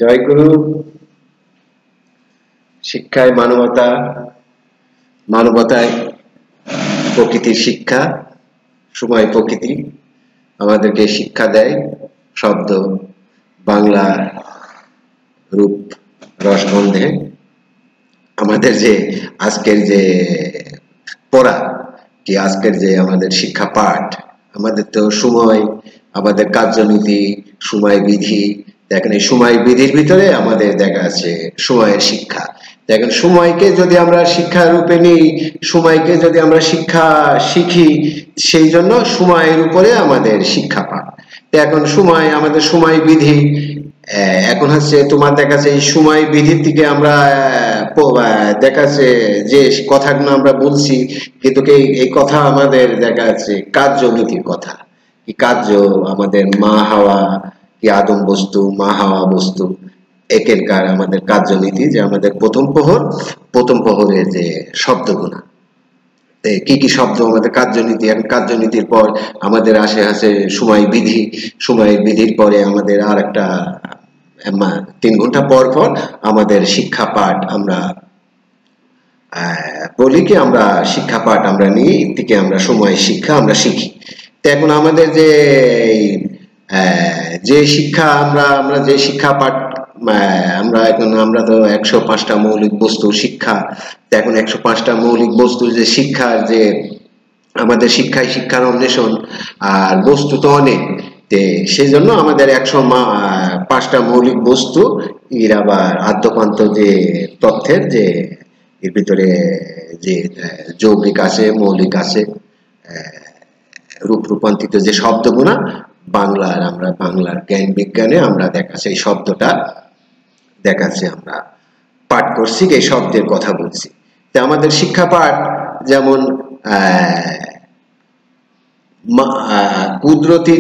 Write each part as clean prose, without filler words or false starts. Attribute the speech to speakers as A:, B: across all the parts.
A: জয়গুরু। শিক্ষায় মানবতা, মানবতায় প্রকৃতির শিক্ষা। সময় প্রকৃতি আমাদেরকে শিক্ষা দেয়। শব্দ বাংলা রূপ রসগন্ধে। আমাদের যে আজকের যে পড়া কি আজকের যে আমাদের শিক্ষা পাঠ, আমাদের তো সময়, আমাদের কার্যনীতি, সময় বিধি। দেখেন এই সময় বিধির ভিতরে আমাদের দেখা আছে সময়ের শিক্ষা। দেখেন সময়কে যদি আমরা শিক্ষা রূপে নিই, সময়কে যদি আমরা শিক্ষা শিখি, সেই জন্য সময়ের উপরে আমাদের শিক্ষা পাঠ। এখন সময় আমাদের সময় বিধি, এখন হচ্ছে তোমার দেখাচ্ছে এই সময় বিধির থেকে আমরা দেখাচ্ছে যে কথাগুলো আমরা বলছি, কিন্তু এই কথা আমাদের দেখা যাচ্ছে কার্যনীতির কথা। কি কার্য আমাদের মা হাওয়া কি আদম বস্তু, মা হাওয়া বস্তু, একেরকার আমাদের কার্যনীতি যে আমাদের প্রথম প্রহরের যে শব্দগুলো, কি কি শব্দ আমাদের কার্যনীতি। এখন কার্যনীতির পর আমাদের আসে সময় বিধি, সময়ের বিধির পরে আমাদের আর একটা 3 ঘন্টা পর পর আমাদের শিক্ষা পাঠ আমরা বলি কি আমরা শিক্ষা পাঠ আমরা নিই, থেকে আমরা সময় শিক্ষা আমরা শিখি। তো এখন আমাদের যে শিক্ষা আমরা যে শিক্ষা পাঠ আমরা তো 105টা মৌলিক বস্তু শিক্ষা। এখন 105টা মৌলিক বস্তু যে শিক্ষার যে আমাদের শিক্ষার অন্বেষণ, আর বস্তু তো অনেক। সেই জন্য আমাদের 105টা মৌলিক বস্তু এর আবার আদ্যপান্ত যে তথ্যের যে এর ভিতরে যে যৌগিক আছে, মৌলিক আছে, রূপান্তরিত যে শব্দগুলো আমরা বাংলার জ্ঞান বিজ্ঞানে আমরা দেখাচ্ছে এই শব্দটা দেখাচ্ছে আমরা পাঠ করছি, এই শব্দের কথা বলছি। তো আমাদের শিক্ষা পাঠ যেমন কুদরতি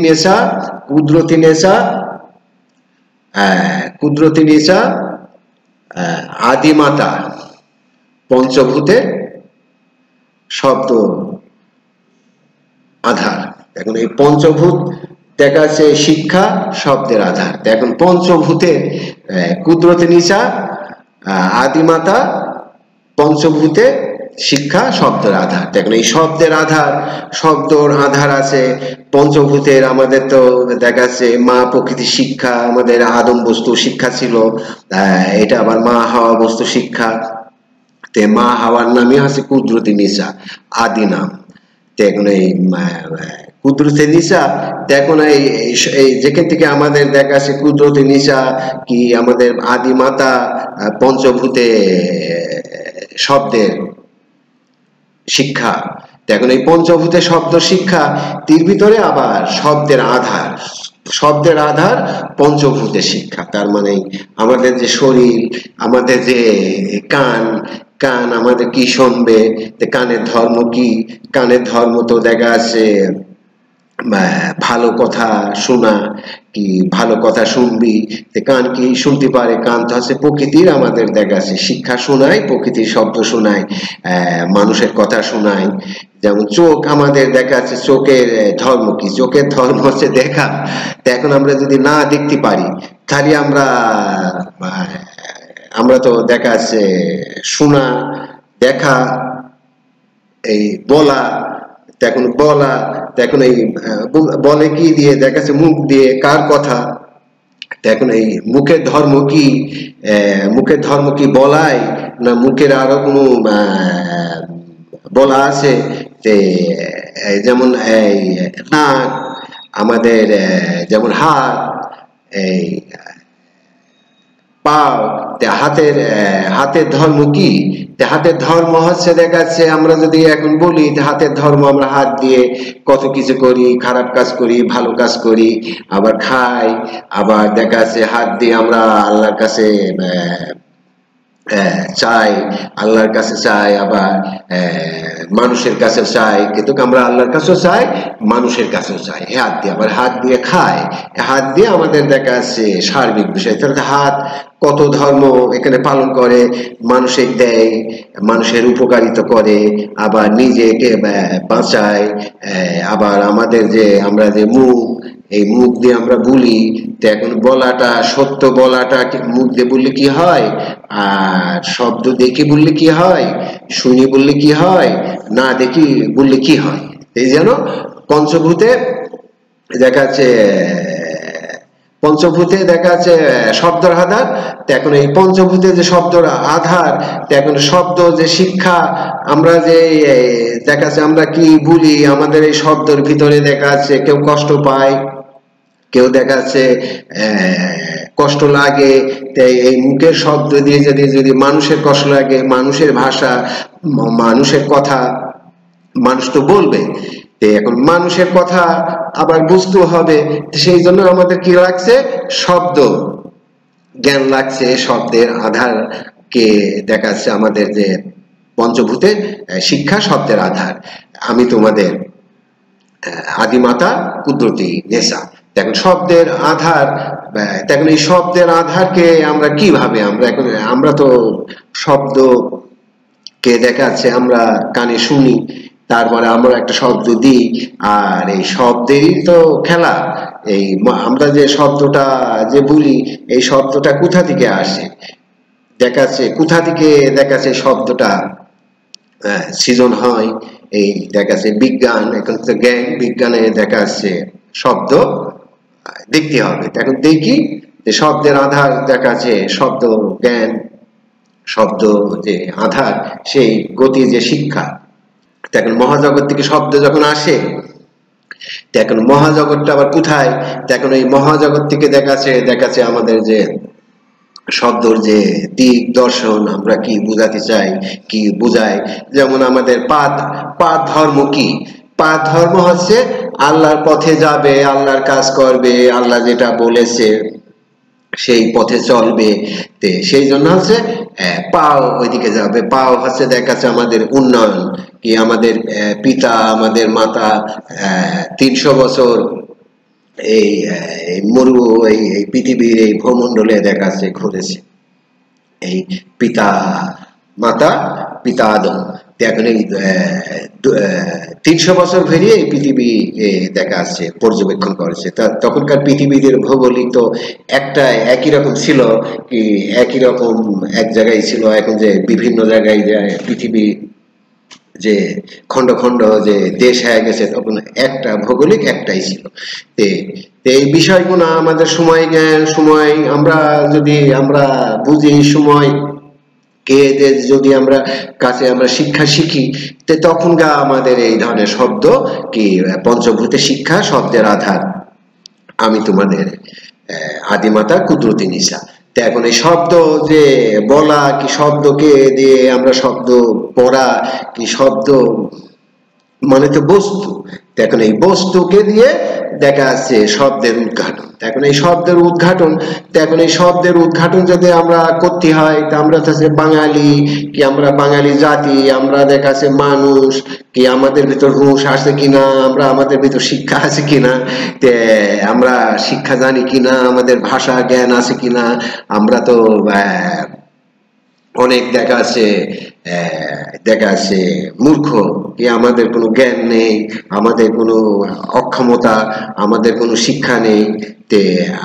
A: নেশা আদিমাতা পঞ্চভূতে শব্দ আধার। এখন এই পঞ্চভূত দেখা যাচ্ছে শিক্ষা শব্দের আধার। এখন পঞ্চভূতে কুদরতি নিশা আদিমাতা পঞ্চভূতে শিক্ষা শব্দের আধার। দেখুন এই শব্দের আধার আছে পঞ্চভূতের। আমাদের তো দেখা যাচ্ছে মা প্রকৃতির শিক্ষা, আমাদের আদম বস্তু শিক্ষা ছিল, এটা আবার মা হাওয়া বস্তু শিক্ষা। তে মা হাওয়ার নামই আছে কুদরতি নিশা, আদি নাম। দেখুন এই কুদরতি নিশা, দেখুন এই যেখান থেকে আমাদের দেখা আছে কুদরতি নিশা কি আমাদের আদি মাতা পঞ্চভূতে শব্দের শিক্ষা। দেখুন এই পঞ্চভূতে শব্দ শিক্ষা, তীর ভিতরে আবার শব্দের আধার পঞ্চভূতে শিক্ষা। তার মানে আমাদের যে শরীর, আমাদের যে কান আমাদের কি শুনবে, কানের ধর্ম কি? কানের ধর্ম তো দেখা আছে ভালো কথা শোনা, কি ভালো কথা শুনবি। কান কি শুনতে পারে? কান তো আছে প্রকৃতির আমাদের দেখা আছে শিক্ষা শোনায়, প্রকৃতির শব্দ শোনায়, মানুষের কথা শোনায়। যেমন চোখ আমাদের দেখা আছে চোখের ধর্ম কি? চোখের ধর্ম হচ্ছে দেখা। এখন আমরা যদি না দেখতে পারি তাহলে আমরা তো দেখা আছে শোনা, দেখা, এই বলা। এখন এই বলে কি দিয়ে? দেখাচ্ছে মুখ দিয়ে। কার কথা? এখন এই মুখের ধর্ম কি? মুখের ধর্ম কি বলায়, না মুখের আরো কোনো বলা আছে? যেমন এই নাক, আমাদের যেমন হাত, এই পাও, হাতের ধর্ম কি? হাতের ধর্ম হচ্ছে দেখাচ্ছে আমরা যদি এখন বলি হাতের ধর্ম, আমরা হাত দিয়ে কত কিছু করি, খারাপ কাজ করি, ভালো কাজ করি, আবার খাই, আবার দেখাচ্ছে হাত দিয়ে আমরা আল্লাহর কাছে চাই, আল্লাহর কাছে চাই, আবার মানুষের কাছে চাই। কিন্তু আমরা আল্লাহর কাছেও চাই, মানুষের কাছেও চাই। হাত দিয়ে আবার হাত দিয়ে খাই, হাত দিয়ে আমাদের দেখা যাচ্ছে সার্বিক বিষয়। তাহলে হাত কত ধর্ম এখানে পালন করে, মানুষের দেয়, মানুষের উপকারিতা করে, আবার নিজেকে বাঁচায়। আবার আমাদের যে আমরা যে মুখ, এই মুখ দিয়ে আমরা বলি, তো এখন বলাটা, সত্য বলাটা মুখ দিয়ে বললে কি হয়, আর শব্দ দেখে বললে কি হয়, শুনি বললে কি হয়, না দেখি বললে কি হয়। এই যেন পঞ্চভূতে দেখা যাচ্ছে, পঞ্চভূতে দেখা যাচ্ছে শব্দের আধার। তো এখন এই পঞ্চভূতে যে শব্দের আধার, তো এখন শব্দ যে শিক্ষা, আমরা যে দেখা যাচ্ছে আমরা কি বলি, আমাদের এই শব্দের ভিতরে দেখা যাচ্ছে কেউ কষ্ট পায়, কেউ দেখা যাচ্ছে কষ্ট লাগে। এই মুখের শব্দ দিয়ে যদি মানুষের কষ্ট লাগে, মানুষের ভাষা, মানুষের কথা মানুষ তো বলবে, এখন মানুষের কথা আবার বুঝতে হবে, সেই জন্য আমাদের কি লাগছে, শব্দ জ্ঞান লাগছে, শব্দের আধার কে দেখাচ্ছে আমাদের যে পঞ্চভূতে শিক্ষা, শব্দের আধার। আমি তোমাদের আদিমাতা কুদরতি নেশা। দেখুন শব্দের আধার, দেখুন এই শব্দের আধারকে আমরা কিভাবে, আমরা তো শব্দ কে দেখাচ্ছে আমরা কানে শুনি, তারপরে আমরা একটা শব্দ দিই, আর এই শব্দেরই তো খেলা। এই আমরা যে শব্দটা যে বলি, এই শব্দটা কোথা থেকে আসে, দেখাচ্ছে কোথা থেকে দেখাচ্ছে শব্দটা সৃজন হয়। এই দেখাচ্ছে বিজ্ঞান, এখন তো জ্ঞান বিজ্ঞানে দেখাচ্ছে শব্দ দেখতে হবে। এখন দেখি যে শব্দের আধার দেখাচ্ছে, শব্দ জ্ঞান, শব্দ যে আধার, সেই গতি যে শিক্ষা। এখন মহাজগৎ থেকে শব্দ যখন আসে, এখন মহাজগৎটা আবার কোথায়, এখন এই মহাজগৎ থেকে দেখাচ্ছে আমাদের যে শব্দর যে দিক দর্শন, আমরা কি বুঝাতে চাই, কি বুঝায়। যেমন আমাদের পাদ ধর্ম কি, পাদ ধর্ম হচ্ছে আল্লাহর পথে যাবে, আল্লাহর কাজ করবে, আল্লাহ যেটা বলেছে সেই পথে চলবে। সেই জন্য হচ্ছে পাও ওইদিকে যাবে। পাও হচ্ছে দেখাচ্ছে আমাদের উন্নয়ন, কি আমাদের পিতা, আমাদের মাতা 300 বছর এই মরু এই পৃথিবীর এই ভূমণ্ডলে দেখাচ্ছে ঘুরেছে এই পিতা মাতা, পিতা আদম। এখন এই 300 বছর ভেরিয়ে এই পৃথিবী দেখা যাচ্ছে পর্যবেক্ষণ করেছে। তখনকার পৃথিবীদের ভৌগোলিক তো একটা একই রকম ছিল, কি একই রকম এক জায়গায় ছিল। এখন যে বিভিন্ন জায়গায় পৃথিবী যে খণ্ড খণ্ড যে দেশ হয়ে গেছে, তখন একটা ভৌগোলিক একটাই ছিল। এই বিষয়গুলো আমাদের সময় জ্ঞান, সময় আমরা যদি আমরা বুঝি, সময় কে যদি আমরা কাছে আমরা শিক্ষা শিখি, তখন আমাদের এই ধরনের শব্দ কি পঞ্চভূতে শিক্ষা, শব্দের আধার। আমি তোমাদের আদিমাতা কুদরতি নিশা। এখন এই শব্দ যে বলা, কি শব্দকে দিয়ে আমরা শব্দ পড়া, কি শব্দ মানে তো বস্তু। এখন এই বস্তুকে দিয়ে দেখা যাচ্ছে শব্দের উদ্ঘাটন। এখন এই শব্দের উদ্ঘাটন, এখন এই শব্দের উদ্ঘাটন যদি আমরা করতে হয়, তা আমরা হচ্ছে বাঙালি, কি আমরা বাঙালি জাতি, আমরা দেখা যাচ্ছে মানুষ, কি আমাদের ভিতর হুঁশ আছে কিনা, আমরা আমাদের ভিতর শিক্ষা আছে কিনা, আমরা শিক্ষা জানি কিনা, আমাদের ভাষা জ্ঞান আছে কিনা। আমরা তো অনেক দেখা আছে মূর্খ, কি আমাদের কোনো জ্ঞান নেই, আমাদের কোনো অক্ষমতা, আমাদের কোনো শিক্ষা নেই।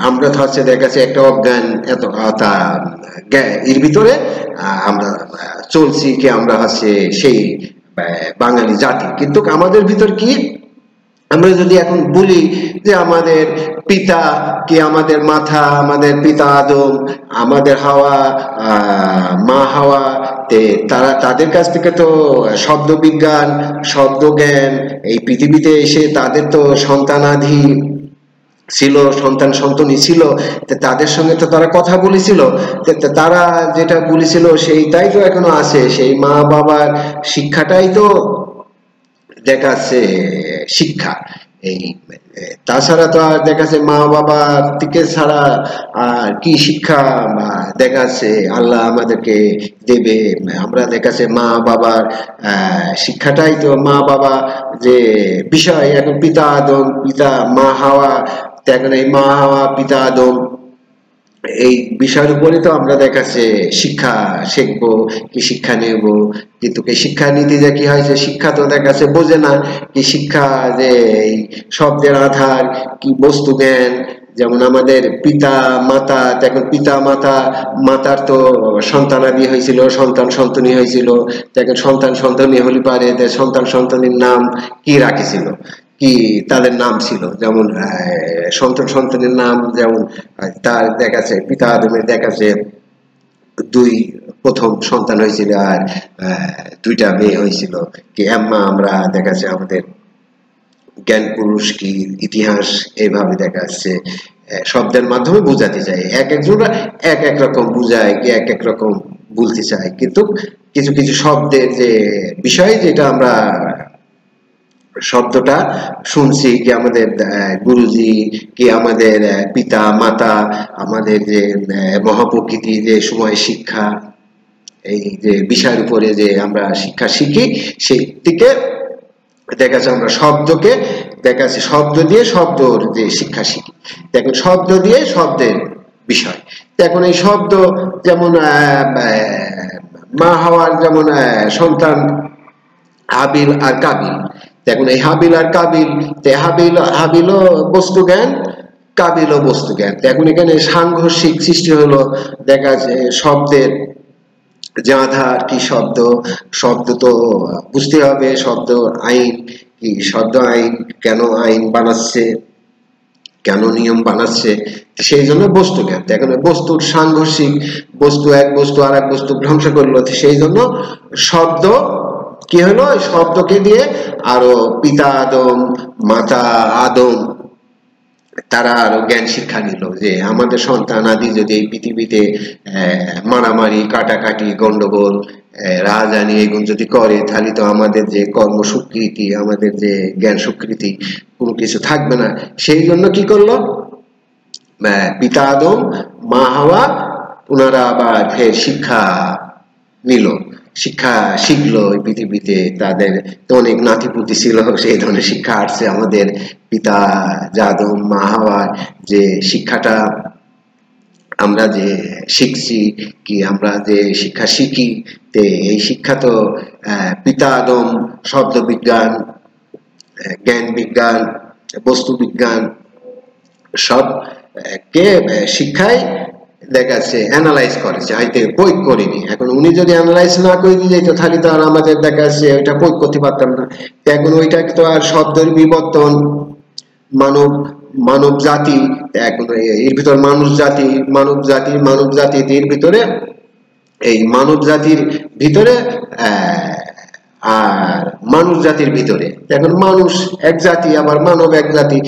A: আমরা তো হচ্ছে দেখাচ্ছে একটা অজ্ঞান, এত এর ভিতরে আমরা চলছি, কি আমরা হচ্ছে সেই বাঙালি জাতি। কিন্তু আমাদের ভিতর কি, আমরা যদি এখন বলি যে আমাদের পিতা, কি আমাদের মাথা, আমাদের পিতা আদম, আমাদের হাওয়া, মা হাওয়া, তারা তাদের কাছ থেকে তো শব্দ বিজ্ঞান, শব্দ জ্ঞান, এই পৃথিবীতে এসে তাদের তো সন্তানাদি ছিল, সন্তানই ছিল। তাদের সঙ্গে তো তারা কথা বলেছিল, তারা যেটা বলেছিল সেইটাই তো এখনো আছে। সেই মা বাবার শিক্ষাটাই তো দেখাচ্ছে শিক্ষা। এই তাছাড়া তো আর দেখাচ্ছে মা বাবার থেকে ছাড়া আর কি শিক্ষা দেখাচ্ছে আল্লাহ আমাদেরকে দেবে। আমরা দেখাচ্ছে মা বাবার শিক্ষাটাই তো, মা বাবা যে বিষয়। এখন পিতা আদম, পিতা মা হাওয়া, এখন এই মা হাওয়া, পিতা আদম এই বিষয়ের উপরে তো আমরা দেখাচ্ছে শিক্ষা শিখবো কি শিক্ষা নেব, কিন্তু কি শিক্ষা নীতি যে কি হয়েছে, শিক্ষা তো দেখাচ্ছে বোঝে না কি শিক্ষা যে এই শব্দের আধার কি বস্তু জ্ঞান। যেমন আমাদের পিতা মাতা, এখন পিতা মাতা, মাতার তো সন্তানাদি হয়েছিল, সন্তান সন্ততি হয়েছিল, এখন সন্তান সন্ততি হলে পারে সন্তান সন্ততির নাম কি রাখিছিল, কি তাদের নাম ছিল, যেমন সন্তান সন্তানের নাম যেমন তার দেখাচ্ছে পিতা আদমের দেখাচ্ছে দুই প্রথম সন্তান হয়েছিল আর দুইটা মেয়ে হয়েছিল কি আম্মা। আমরা দেখাচ্ছে আমাদের জ্ঞান পুরুষ কি ইতিহাস এইভাবে দেখা যাচ্ছে শব্দের মাধ্যমে বোঝাতে চাই, এক একজনরা এক এক রকম বুঝায় কি এক এক রকম বলতে চায়, কিন্তু কিছু কিছু শব্দের যে বিষয় যেটা আমরা শব্দটা শুনছি কি আমাদের গুরুজি কি আমাদের পিতা মাতা, আমাদের যে মহাপ্রকৃতি যে সময় শিক্ষা, এই যে বিষয়ের উপরে যে আমরা শিক্ষা শিখি সেই দিকে দেখা যাচ্ছে আমরা শব্দকে দেখা যাচ্ছে শব্দ দিয়ে শব্দর যে শিক্ষা শিখি। দেখুন শব্দ দিয়ে শব্দের বিষয়, এখন এই শব্দ যেমন মা হওয়ার যেমন সন্তান হাবিল আর কাবিল, দেখুন এই হাবিল আর কাবিল, হাবিলও বস্তু জ্ঞান, কাবিলও বস্তু জ্ঞান। এখন এখানে সাংঘর্ষিক সৃষ্টি হলো দেখা যাচ্ছে শব্দের যে আধার কি শব্দ, শব্দ তো বুঝতে হবে শব্দ আইন কি, শব্দ আইন কেন আইন বানাচ্ছে, কেন নিয়ম বানাচ্ছে, সেই জন্য বস্তু জ্ঞান। এখন বস্তুর সাংঘর্ষিক বস্তু এক বস্তু আর এক বস্তু ধ্বংস করলো, সেই জন্য শব্দ কি হলো, শব্দকে দিয়ে আরো পিতা আদম মাতা আদম তারা আরো জ্ঞান শিক্ষা নিল যে আমাদের সন্তান আদি যদি এই পৃথিবীতে মারামারি কাটাকাটি গন্ডগোল রাজধানী এগুলো যদি করে, তাহলে তো আমাদের যে কর্ম স্বীকৃতি আমাদের যে জ্ঞান স্বীকৃতি কোনো কিছু থাকবে না। সেই জন্য কি করলো পিতা আদম মা হাওয়া ওনারা আবার ফের শিক্ষা নিল, শিক্ষা শিখলো এই পৃথিবীতে, তাদের তো অনেক নাতিপুতি ছিল, সেই ধরনের শিক্ষা আসছে আমাদের পিতা আদম মা হাওয়ার যে শিক্ষাটা আমরা যে শিখছি কি আমরা যে শিক্ষা শিখি, তে এই শিক্ষা তো পিতা আদম শব্দ বিজ্ঞান জ্ঞান বিজ্ঞান বস্তু বিজ্ঞান সব কে শিক্ষায় দেখাচ্ছে অ্যানালাইজ করেছে, হয়তো প্রয়োগ করেনি। এখন উনি যদি অ্যানালাইজ না করে দিয়ে যেত তাহলে তো আর আমাদের দেখাচ্ছে ওইটা প্রয়োগ করতে পারতাম না। এখন ওইটা তো আর শব্দের বিবর্তন মানব মানব জাতি, এখন এর ভিতর মানুষ জাতি মানব জাতি এর ভিতরে এই মানব জাতির ভিতরে আর মানুষ জাতির ভিতরে এখন মানুষ এক জাতি আবার মানব এক জাতি,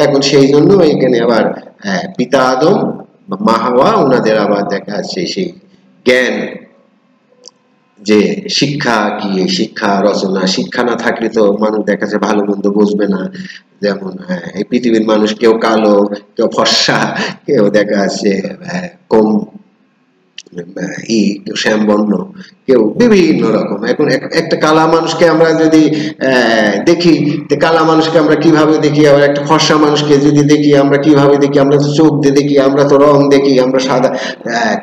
A: এখন সেই জন্য এখানে আবার পিতা আদম মা হাওয়া ওনাদের আবার দেখা যাচ্ছে সেই জ্ঞান যে শিক্ষা কি, শিক্ষা রচনা, শিক্ষা না থাকলে তো মানুষ দেখা যাচ্ছে ভালো মন্দ বুঝবে না। যেমন এই পৃথিবীর মানুষ কেউ কালো কেউ ফর্সা কেউ দেখা যাচ্ছে কম কেউ শ্যামবর্ণ কেউ বিভিন্ন রকম। এখন একটা কালা মানুষকে আমরা যদি দেখি, কালা মানুষকে আমরা কিভাবে দেখি, আবার একটা ফর্সা মানুষকে যদি দেখি আমরা কিভাবে দেখি, আমরা তো চোখ দিয়ে দেখি, আমরা তো রং দেখি, আমরা সাদা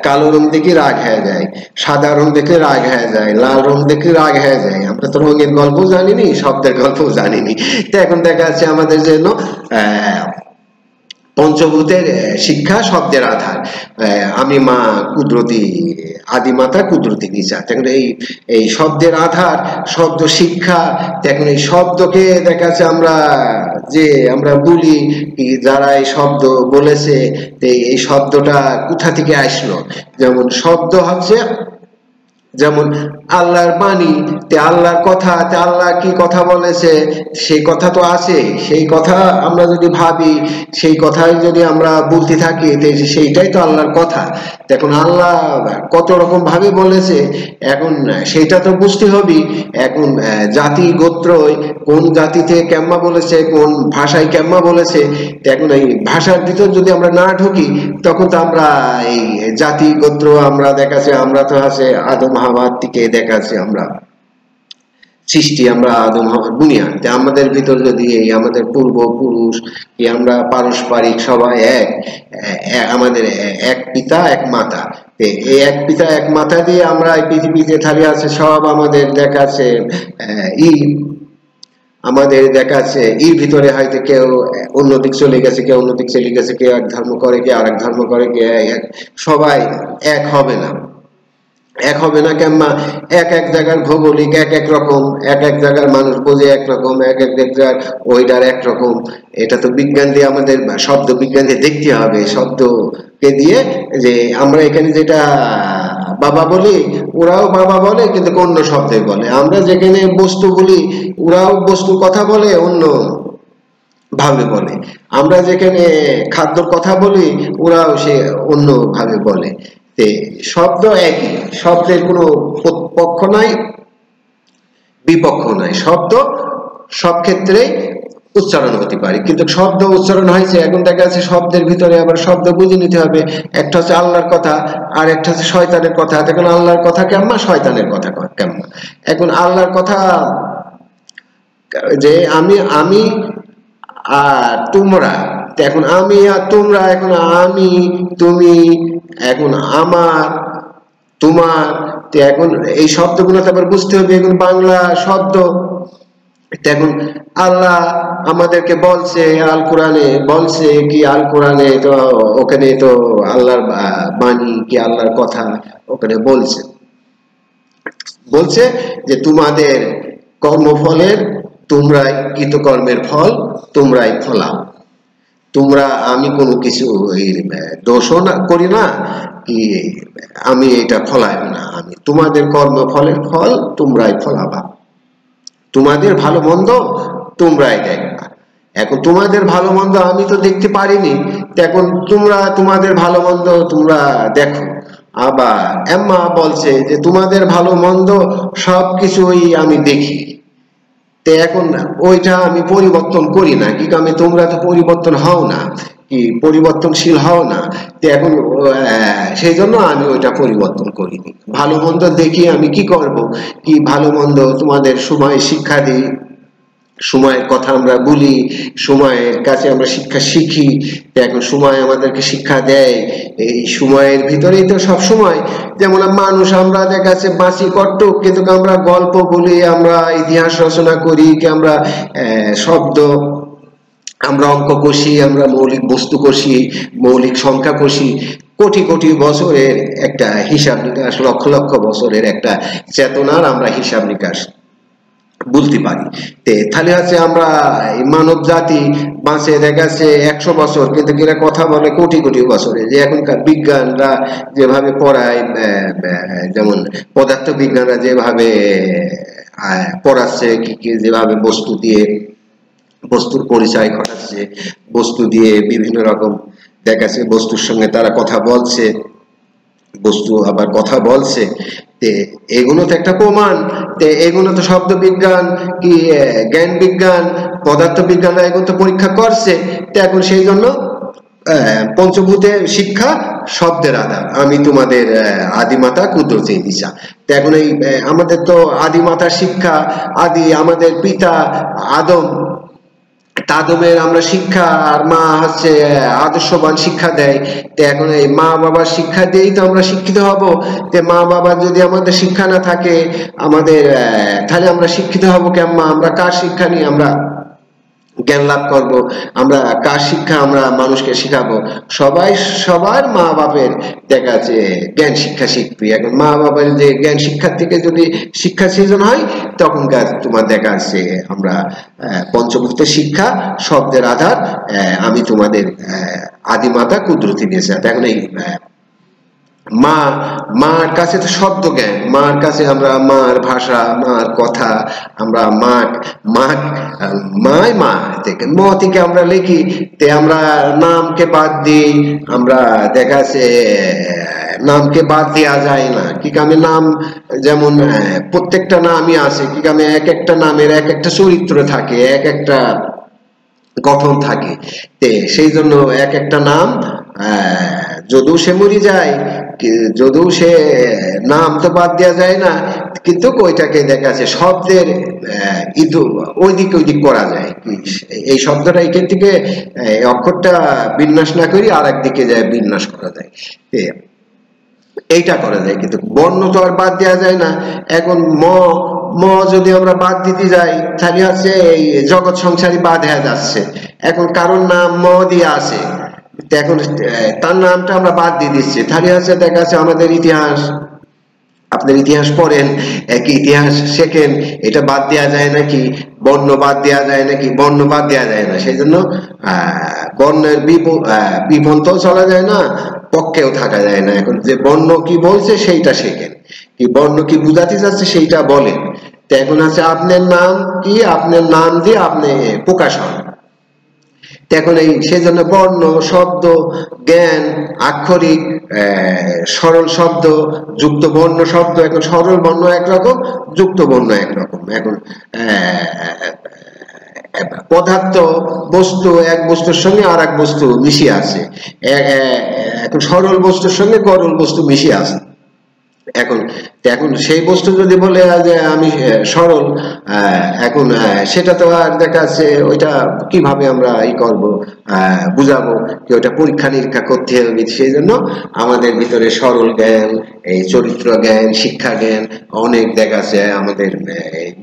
A: কালো রং দেখে রাগ হয়ে যায়, সাদা রং দেখে রাগ হয়ে যায়, লাল রং দেখে রাগ হয়ে যায়, আমরা তো রঙের গল্প জানিনি শব্দের গল্প জানিনি। তো এখন দেখা যাচ্ছে আমাদের জন্য পঞ্চভূতের শিক্ষা শব্দের আধার, আমি মা কুদরতি আদিমাতা কুদরতি নিচা, দেখুন এই শব্দের আধার শব্দ শিক্ষা। দেখুন এই শব্দকে দেখা যাচ্ছে আমরা যে আমরা বলি যারা এই শব্দ বলেছে এই শব্দটা কোথা থেকে আসলো, যেমন শব্দ হচ্ছে যেমন আল্লাহর বাণী, তে আল্লাহর কথা, তে আল্লাহ কি কথা বলেছে সেই কথা তো আছে, সেই কথা আমরা যদি ভাবি সেই কথাই যদি আমরা বলতে থাকি সেইটাই তো আল্লাহর কথা। এখন আল্লাহ কত রকম ভাবে বলেছে, এখন সেইটা তো বুঝতে হবে। এখন জাতি গোত্র কোন জাতিতে কেম্মা বলেছে, কোন ভাষায় কেম্মা বলেছে, এখন এই ভাষার ভিতর যদি আমরা না ঢুকি তখন তো আমরা এই জাতি গোত্র আমরা দেখাচ্ছে আমরা তো আছে আদম হাওয়ার থেকে দেখাচ্ছে আমরা সৃষ্টি, আমরা আদম হওয়ার বুনিয়াদ। আমাদের ভিতর যদি এই আমাদের পূর্বপুরুষ কি আমরা পারস্পরিক সবাই আমাদের এক পিতা এক মাতা, এই এক পিতা এক মাথা দিয়ে আমরা এই পৃথিবীতে থাকি আছে সব আমাদের দেখাচ্ছে ই আমাদের দেখাচ্ছে এর ভিতরে হয়তো কেউ অন্যদিক চলে গেছে, কেউ অন্যদিক চলে গেছে, কেউ এক ধর্ম করে, কেউ আরেক ধর্ম করে, কেউ সবাই এক হবে না। এক হবে না কেমন? এক এক জায়গার ভৌগোলিক এক এক রকম, এক এক জায়গার মানুষ বোঝে একরকম, এক এক জায়গার ওইটার একরকম। এটা তো বিজ্ঞান দিয়ে আমাদের শব্দ বিজ্ঞান দিয়ে দেখতে হবে, শব্দকে দিয়ে যে আমরা এখানে যেটা বাবা বলি ওরাও বাবা বলে কিন্তু অন্য শব্দে বলে, আমরা যেখানে বস্তু বলি ওরাও বস্তুর কথা বলে অন্য ভাবে বলে, আমরা যেখানে খাদ্যর কথা বলি ওরাও সে অন্য ভাবে বলে। শব্দ একই, শব্দের কোনো পক্ষ নাই বিপক্ষ নাই, শব্দ সব ক্ষেত্রে উচ্চারণ হতে পারে, কিন্তু শব্দ উচ্চারণ হয়েছে এখন দেখা যাচ্ছে শব্দের ভিতরে আবার শব্দ বুঝে নিতে হবে। একটা হচ্ছে আল্লাহর কথা আর একটা হচ্ছে শয়তানের কথা। এখন আল্লাহর কথা কেমন, শয়তানের কথা কেমন? এখন আল্লাহর কথা যে আমি আমি আর তোমরা, এখন আমি আর তোমরা, এখন আমি তুমি, এখন আমার তোমার, এখন এই শব্দগুলো তো আবার বুঝতে হবে, এখন বাংলা শব্দ। এখন আল্লাহ আমাদেরকে বলছে আল কোরআনে, বলছে কি আল কোরআনে, তো ওখানে তো আল্লাহর বাণী কি আল্লাহর কথা ওখানে বলছে, বলছে যে তোমাদের কর্মফলের তোমরাই কৃতকর্মের ফল তোমরাই ফলাও। তোমরা, আমি কোনো কিছু দোষও করি না কি আমি এটা ফলাই না, আমি তোমাদের কর্মফলের ফল তোমরাই ফলাবা, তোমাদের ভালো মন্দ তোমরাই দেখবা। এখন তোমাদের ভালো মন্দ আমি তো দেখতে পারিনি, এখন তোমরা তোমাদের ভালো মন্দ তোমরা দেখো। আবার এম্মা বলছে যে তোমাদের ভালো মন্দ সবকিছুই আমি দেখি, এখন ওইটা আমি পরিবর্তন করি না, কি আমি তোমরা তো পরিবর্তন হও না, কি পরিবর্তনশীল হও না, এখন সেই জন্য আমি ওইটা পরিবর্তন করিনি। ভালো মন্দ দেখি আমি কি করব, কি ভালো মন্দ তোমাদের সময় শিক্ষা দিই, সময়ের কথা আমরা বলি, সময়ের কাছে আমরা শিক্ষা শিখি, এখন সময় আমাদেরকে শিক্ষা দেয়। এই সময়ের ভিতরেই তো সব সময়, যেমন মানুষ আমরা দেখাচ্ছে বাঁচি কট্টক, কিন্তু আমরা গল্প বলি, আমরা ইতিহাস রচনা করি, কি আমরা শব্দ, আমরা অঙ্ক কষি, আমরা মৌলিক বস্তু কষি, মৌলিক সংখ্যা কষি, কোটি কোটি বছরের একটা হিসাব নিকাশ, লক্ষ লক্ষ বছরের একটা চেতনার আমরা হিসাব নিকাশ বলতে পারি। তাহলে হচ্ছে আমরা মানব জাতি বাঁচে দেখাচ্ছে 100 বছর, কিন্তু এরা কথা বলে কোটি কোটি বছরে। যে এখনকার বিজ্ঞানরা যেভাবে পড়ায়, যেমন পদার্থ বিজ্ঞানরা যেভাবে পড়াচ্ছে, কি যেভাবে বস্তু দিয়ে বস্তুর পরিচয় ঘটাচ্ছে, বস্তু দিয়ে বিভিন্ন রকম দেখাচ্ছে, বস্তুর সঙ্গে তারা কথা বলছে, বস্তু আবার কথা বলছে, এগুলো তো একটা প্রমাণ। এগুলো তো শব্দ বিজ্ঞান কি জ্ঞান বিজ্ঞান পদার্থ বিজ্ঞানরা এগুলো তো পরীক্ষা করছে। তো এখন সেই জন্য পঞ্চভূতের শিক্ষা শব্দের আধার, আমি তোমাদের আদিমাতা কুদরতি নিসা। তো এখন এই আমাদের তো আদিমাতার শিক্ষা, আদি আমাদের পিতা আদম, আদমের আমরা শিক্ষা, আর মা হচ্ছে আদর্শবান শিক্ষা দেয়। তো এখন এই মা বাবার শিক্ষা দিয়েই তো আমরা শিক্ষিত হব। যে মা বাবার যদি আমাদের শিক্ষা না থাকে আমাদের, তাহলে আমরা শিক্ষিত হব কেমন? আমরা কার শিক্ষা নিয়ে আমরা জ্ঞান লাভ করব? আমরা কার শিক্ষা আমরা মানুষকে শিখাবো? সবাই সবার মা বাপের দেখা আছে জ্ঞান শিক্ষা শিখবি। এখন মা বাবার যে জ্ঞান শিক্ষার থেকে যদি শিক্ষা সৃজন হয়, তখনকার তোমার দেখা আছে আমরা পঞ্চভূতের শিক্ষা শব্দের আধার, আমি তোমাদের আদিমাতা কুদরতি নিয়েছে। এখন এই মা, মার কাছে তো শব্দ জ্ঞান, মার কাছে আমরা মার ভাষা, মার কথা, আমরা মায় মা থেকে ম থেকে আমরা লিখি, তে আমরা নামকে বাদ দিই, আমরা দেখা যাচ্ছে নামকে বাদ দেওয়া যায় না। কি কামে নাম, যেমন প্রত্যেকটা নামই আছে, কি কামে এক একটা নামের এক একটা চরিত্র থাকে, এক একটা গঠন থাকে। সেই জন্য এক একটা নাম যদিও সে মরে যায়, যদিও সে নাম তো বাদ দেওয়া যায় না, কিন্তু ওইটাকে দেখা যাচ্ছে শব্দের ওইদিক ওইদিক করা যায়। এই শব্দটা এখান থেকে অক্ষরটা বিন্যাস না করি আর একদিকে যায় বিন্যাস করা যায়, এইটা করা যায়। কিন্তু বর্ণ তো আর বাদ দেওয়া যায় না। এখন ম যদি আমরা বাদ দিতে যাই তাহলে হচ্ছে এই জগৎ সংসারী বাদ হয়ে যাচ্ছে। এখন কারণ নাম ম দিয়ে আছে, এখন তার নামটা আমরা বাদ দিয়ে দিচ্ছি, তাহলে হচ্ছে দেখা যাচ্ছে আমাদের ইতিহাস, আপনার ইতিহাস পড়েন, একই ইতিহাস শেখেন, এটা বাদ দেওয়া যায় নাকি, বর্ণ বাদ দেওয়া যায় নাকি? বর্ণ বাদ দেওয়া যায় না। সেই জন্য বর্ণের বিপন্থও চলা যায় না, পক্ষেও থাকা যায় না। এখন যে বর্ণ কি বলছে সেইটা শেখেন, কি বর্ণ কি বুঝাতে যাচ্ছে সেইটা বলেন। তো এখন আছে আপনার নাম কি, আপনার নাম দিয়ে আপনি প্রকাশ হন। এখন এই সেজন্য বর্ণ শব্দ জ্ঞান আক্ষরিক সরল শব্দ যুক্ত বর্ণ শব্দ, এখন সরল বর্ণ একরকম, যুক্ত বর্ণ একরকম। এখন পদার্থ বস্তু এক বস্তুর সঙ্গে আর এক বস্তু মিশিয়ে আছে, এখন সরল বস্তুর সঙ্গে গরল বস্তু মিশিয়ে আছে। এখন সেই বস্তু যদি বলে যে আমি সরল, এখন সেটা তো আর দেখা যাচ্ছে ওইটা কিভাবে আমরা করব, বুঝাবো কি, ওইটা পরীক্ষা নিরীক্ষা করতে হবে। সেই জন্য আমাদের ভিতরে সরল জ্ঞান, এই চরিত্র জ্ঞান, শিক্ষা জ্ঞান অনেক দেখা আছে। আমাদের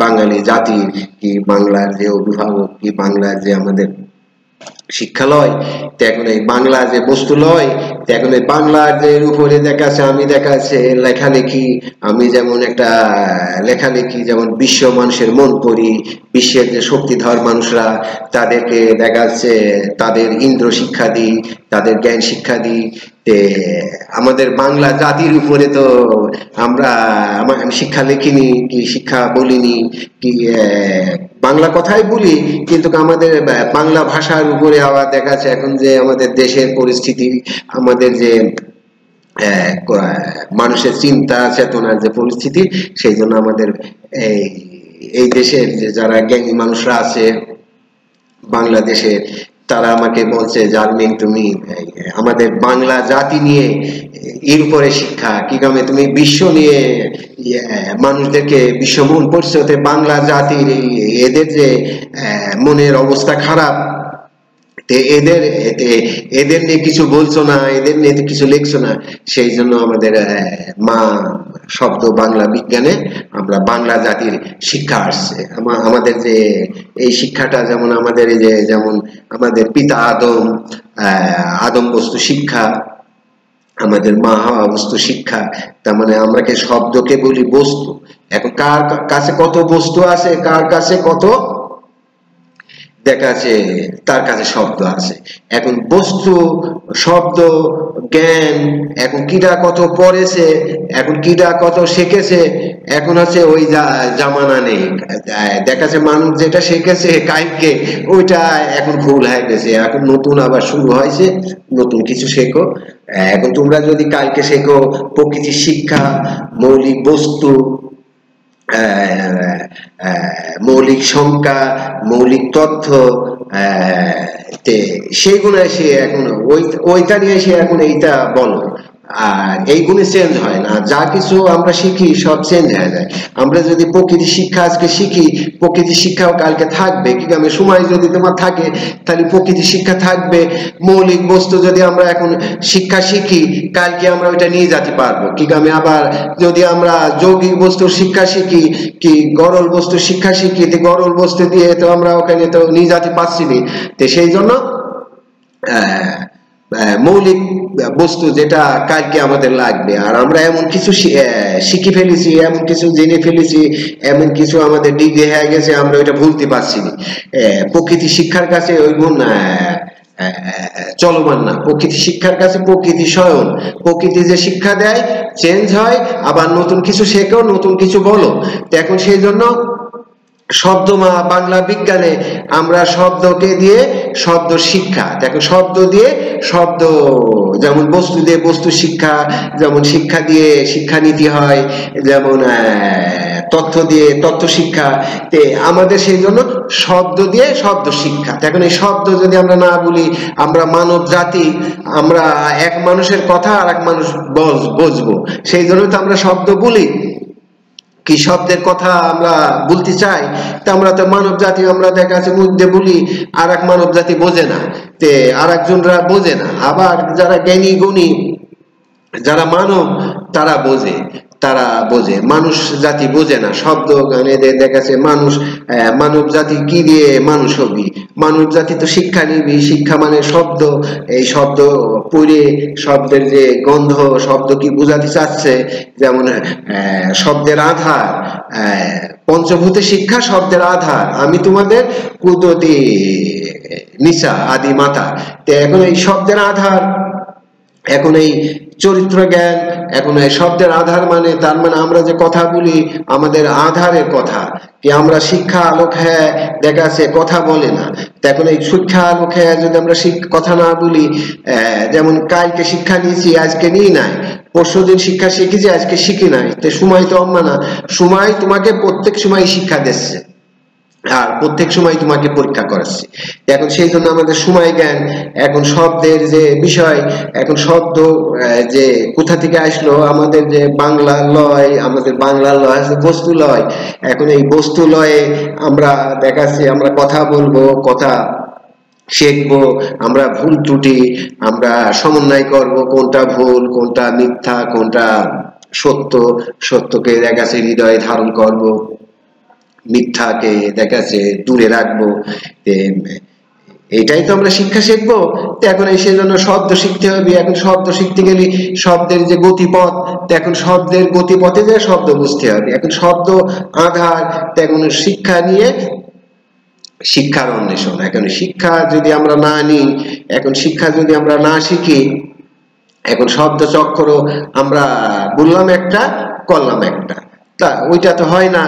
A: বাঙালি জাতির কি, বাংলার যে অভিভাবক কি, বাংলার যে আমাদের শিক্ষালয়, এখন এই বাংলা যে বস্তু লয়, এখন এই বাংলার যে উপরে দেখাচ্ছে, আমি দেখাচ্ছে লেখালেখি, আমি যেমন একটা লেখালেখি যেমন বিশ্ব মানুষের মন পড়ি, বিশ্বের যে শক্তিধর মানুষরা তাদেরকে দেখাচ্ছে তাদের ইন্দ্র শিক্ষা দিই, তাদের জ্ঞান শিক্ষা দিই। আমাদের বাংলা জাতির উপরে তো আমি শিক্ষা লিখিনি কি, শিক্ষা বলিনি কি, বাংলা কথাই বলি, কিন্তু আমাদের বাংলা ভাষার উপরে আবার দেখাচ্ছে এখন যে আমাদের দেশের পরিস্থিতি, আমাদের যে মানুষের চিন্তা চেতনার যে পরিস্থিতি, সেই জন্য আমাদের এই দেশের যে যারা জ্ঞানী মানুষরা আছে বাংলাদেশের, তারা আমাকে বলছে জার্মিন তুমি আমাদের বাংলা জাতি নিয়ে এর উপরে শিক্ষা কি কামে, তুমি বিশ্ব নিয়ে মানুষদেরকে বিশ্ব মন পড়ছে, বাংলা জাতির এদের যে মনের অবস্থা খারাপ, এদের নিয়ে কিছু বলছো না, এদের নিয়ে কিছু লিখছো না। সেই জন্য আমাদের মা শব্দ বাংলা বিজ্ঞানে আমরা বাংলা জাতির শিক্ষা আসছে। আমাদের যে এই শিক্ষাটা যেমন আমাদের এই যে যেমন আমাদের পিতা আদম বস্তু শিক্ষা, আমাদের মা হাওয়া বস্তু শিক্ষা, তার মানে আমরা কি শব্দকে বলি বস্তু। এখন কার কাছে কত বস্তু আছে, কার কাছে কত দেখা আছে, তার কাছে শব্দ আছে। এখন বস্তু শব্দ জ্ঞান, এখন কিডা কত পড়েছে, এখন কিডা কত শিখেছে, এখন হচ্ছে ওই জামানা নেই। দেখাচ্ছে মানুষ যেটা শিখেছে কালকে ওইটা এখন ভুল হয়ে গেছে, এখন নতুন আবার শুরু হয়েছে, নতুন কিছু শেখো। এখন তোমরা যদি কালকে শেখো প্রকৃতির শিক্ষা, মৌলিক বস্তু, মৌলিক সংখ্যা, মৌলিক তথ্য, সেইগুলো এসে এখন ওইটা নিয়ে এসে এখন এইটা বলো, আর এইগুলো চেঞ্জ হয় না। যা কিছু আমরা শিখি সব চেঞ্জ হয়ে যায়। আমরা যদি প্রকৃতি শিক্ষা আজকে শিখি, প্রকৃতি শিক্ষাও কালকে থাকবে, কি আমি সময় যদি তোমার থাকে তাহলে প্রকৃতি শিক্ষা থাকবে। মৌলিক বস্তু যদি আমরা এখন শিক্ষা শিখি, কালকে আমরা ওইটা নিয়ে যেতে পারবো। কি আমি আবার যদি আমরা যৌগিক বস্তুর শিক্ষা শিখি কি গরল বস্তুর শিক্ষা শিখি, গরল বস্তু দিয়ে তো আমরা ওখানে তো নিয়ে যেতে পারছি না। তো সেই জন্য মৌলিক বস্তু যেটা কালকে আমাদের লাগবে, আর আমরা এমন কিছু শিখে ফেলেছি, এমন কিছু জেনে ফেলেছি, এমন কিছু আমাদের ডিগ্রি হয়ে গেছে, আমরা ওইটা ভুলতে পারছি না। প্রকৃতি শিক্ষার কাছে ওই গুণ চলমান না। প্রকৃতি শিক্ষার কাছে প্রকৃতি স্বয়ং, প্রকৃতি যে শিক্ষা দেয় চেঞ্জ হয়, আবার নতুন কিছু শেখো, নতুন কিছু বলো। এখন সেই জন্য শব্দ বাংলা বিজ্ঞানে আমরা শব্দকে দিয়ে শব্দ শিক্ষা, দেখো শব্দ দিয়ে শব্দ, যেমন বস্তু দিয়ে বস্তু শিক্ষা, যেমন শিক্ষা দিয়ে শিক্ষানীতি হয়, যেমন তথ্য দিয়ে তথ্য শিক্ষা, তে আমাদের সেই জন্য শব্দ দিয়ে শব্দ শিক্ষা। এখন এই শব্দ যদি আমরা না বলি, আমরা মানব জাতি, আমরা এক মানুষের কথা আর এক মানুষ বুঝবো, সেই জন্য তো আমরা শব্দ বলি। কি শব্দের কথা আমরা বলতে চাই, তা আমরা তো মানব জাতি, আমরা দেখা যাচ্ছে মধ্যে বলি, আর এক মানব জাতি বোঝে না, তে আর একজনরা বোঝে না। আবার যারা জ্ঞানী গুণী, যারা মানব, তারা বোঝে, মানুষ জাতি বোঝে না। শব্দ গানে দেখাচ্ছে মানুষ, মানব জাতি কি দিয়ে মানুষ হবি? মানব জাতি তো শিক্ষা নিবি, শিক্ষা মানে শব্দ, এই শব্দ পড়ে শব্দের যে গন্ধ, শব্দ কি বুঝাতে চাচ্ছে, যেমন শব্দের আধার, পঞ্চভূতে শিক্ষা শব্দের আধার, আমি তোমাদের কুদরতি নিসা, আদি মাতা। তো এখন এই শব্দের আধার, এখন এই চরিত্র জ্ঞান, এখন এই শব্দের আধার মানে, তার মানে আমরা যে কথা বলি আমাদের আধারের কথা, কি আমরা শিক্ষা আলোক হ্যাঁ দেখা যাচ্ছে কথা বলে না। এখন এই শিক্ষা আলোক হ্যাঁ যদি আমরা কথা না বলি, যেমন কালকে শিক্ষা নিয়েছি আজকে নিই নাই, পরশুদিন শিক্ষা শিখেছি আজকে শিখি নাই, তো সময় তো না, সময় তোমাকে প্রত্যেক সময় শিক্ষা দিচ্ছে আর প্রত্যেক সময় তোমাকে পরীক্ষা করাচ্ছে। এখন সেই জন্য আমাদের সময় জ্ঞান, এখন শব্দের যে বিষয়, এখন শব্দ যে কোথা থেকে আসলো, আমাদের যে বাংলা লয়, আমাদের বাংলা লয় আছে বস্তু লয়। এখন এই বস্তু লয়ে আমরা দেখাচ্ছি, আমরা কথা বলবো, কথা শিখবো, আমরা ভুল ত্রুটি আমরা সমন্বয় করব, কোনটা ভুল, কোনটা মিথ্যা, কোনটা সত্য, সত্যকে দেখাচ্ছে হৃদয়ে ধারণ করব, মিথ্যাকে দেখাচ্ছে দূরে রাখবো। এটাই তো আমরা শিক্ষা শিখবো। এখন এই সেজন্য শব্দ শিখতে হবে। এখন শব্দ শিখতে গেলে শব্দের যে গতিপথ, এখন শব্দের গতিপথে যে শব্দ বুঝতে হবে। এখন শব্দ আধার, এখন শিক্ষা নিয়ে শিক্ষার অন্বেষণ। এখন শিক্ষা যদি আমরা না নিই, এখন শিক্ষা যদি আমরা না শিখি, এখন শব্দ চক্র আমরা বললাম একটা করলাম একটা, তা ওইটা তো হয় না।